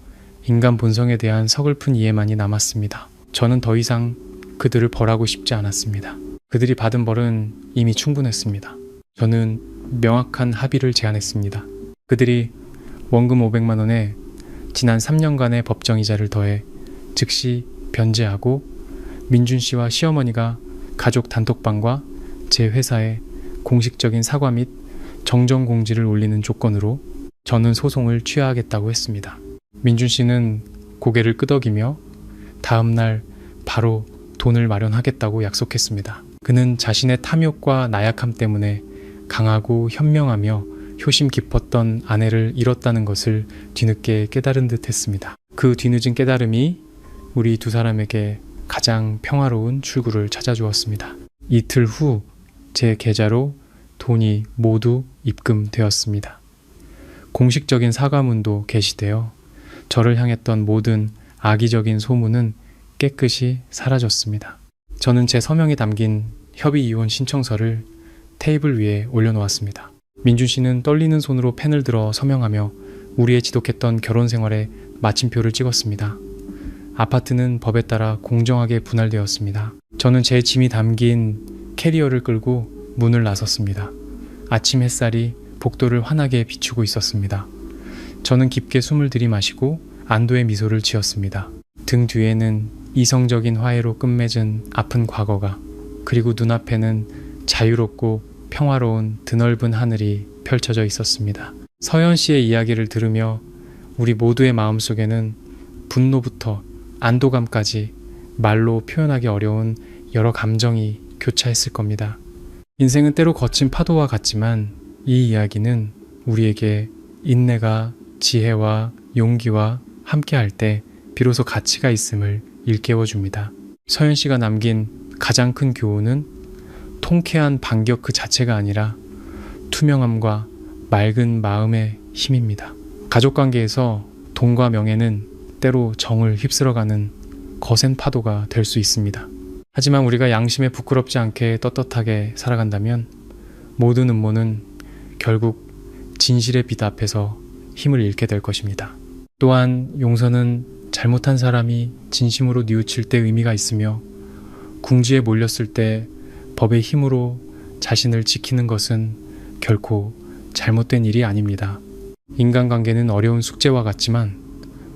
인간 본성에 대한 서글픈 이해만이 남았습니다. 저는 더 이상 그들을 벌하고 싶지 않았습니다. 그들이 받은 벌은 이미 충분했습니다. 저는 명확한 합의를 제안했습니다. 그들이 원금 500만 원에 지난 3년간의 법정이자를 더해 즉시 변제하고 민준 씨와 시어머니가 가족 단톡방과 제 회사에 공식적인 사과 및 정정 공지를 올리는 조건으로 저는 소송을 취하하겠다고 했습니다. 민준 씨는 고개를 끄덕이며 다음 날 바로 돈을 마련하겠다고 약속했습니다. 그는 자신의 탐욕과 나약함 때문에 강하고 현명하며 효심 깊었던 아내를 잃었다는 것을 뒤늦게 깨달은 듯 했습니다. 그 뒤늦은 깨달음이 우리 두 사람에게 가장 평화로운 출구를 찾아주었습니다. 이틀 후 제 계좌로 돈이 모두 입금되었습니다. 공식적인 사과문도 게시되어 저를 향했던 모든 악의적인 소문은 깨끗이 사라졌습니다. 저는 제 서명이 담긴 협의 이혼 신청서를 테이블 위에 올려놓았습니다. 민준 씨는 떨리는 손으로 펜을 들어 서명하며 우리의 지독했던 결혼 생활에 마침표를 찍었습니다. 아파트는 법에 따라 공정하게 분할되었습니다. 저는 제 짐이 담긴 캐리어를 끌고 문을 나섰습니다. 아침 햇살이 복도를 환하게 비추고 있었습니다. 저는 깊게 숨을 들이마시고 안도의 미소를 지었습니다. 등 뒤에는 이성적인 화해로 끝맺은 아픈 과거가, 그리고 눈앞에는 자유롭고 평화로운 드넓은 하늘이 펼쳐져 있었습니다. 서연 씨의 이야기를 들으며 우리 모두의 마음속에는 분노부터 안도감까지 말로 표현하기 어려운 여러 감정이 교차했을 겁니다. 인생은 때로 거친 파도와 같지만 이 이야기는 우리에게 인내가 지혜와 용기와 함께할 때 비로소 가치가 있음을 일깨워줍니다. 서연 씨가 남긴 가장 큰 교훈은 통쾌한 반격 그 자체가 아니라 투명함과 맑은 마음의 힘입니다. 가족관계에서 돈과 명예는 때로 정을 휩쓸어가는 거센 파도가 될 수 있습니다. 하지만 우리가 양심에 부끄럽지 않게 떳떳하게 살아간다면 모든 음모는 결국 진실의 빛 앞에서 힘을 잃게 될 것입니다. 또한 용서는 잘못한 사람이 진심으로 뉘우칠 때 의미가 있으며 궁지에 몰렸을 때 법의 힘으로 자신을 지키는 것은 결코 잘못된 일이 아닙니다. 인간관계는 어려운 숙제와 같지만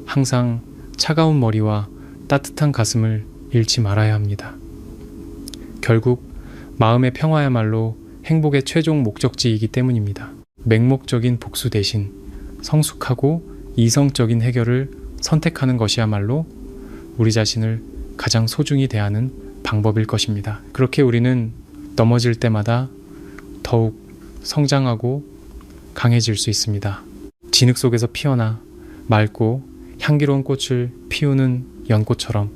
항상 차가운 머리와 따뜻한 가슴을 잃지 말아야 합니다. 결국 마음의 평화야말로 행복의 최종 목적지이기 때문입니다. 맹목적인 복수 대신 성숙하고 이성적인 해결을 선택하는 것이야말로 우리 자신을 가장 소중히 대하는 방법일 것입니다. 그렇게 우리는 넘어질 때마다 더욱 성장하고 강해질 수 있습니다. 진흙 속에서 피어나 맑고 향기로운 꽃을 피우는 연꽃처럼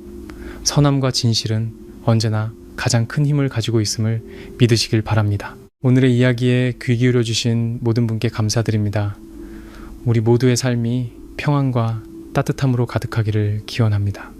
선함과 진실은 언제나 가장 큰 힘을 가지고 있음을 믿으시길 바랍니다. 오늘의 이야기에 귀 기울여 주신 모든 분께 감사드립니다. 우리 모두의 삶이 평안과 따뜻함으로 가득하기를 기원합니다.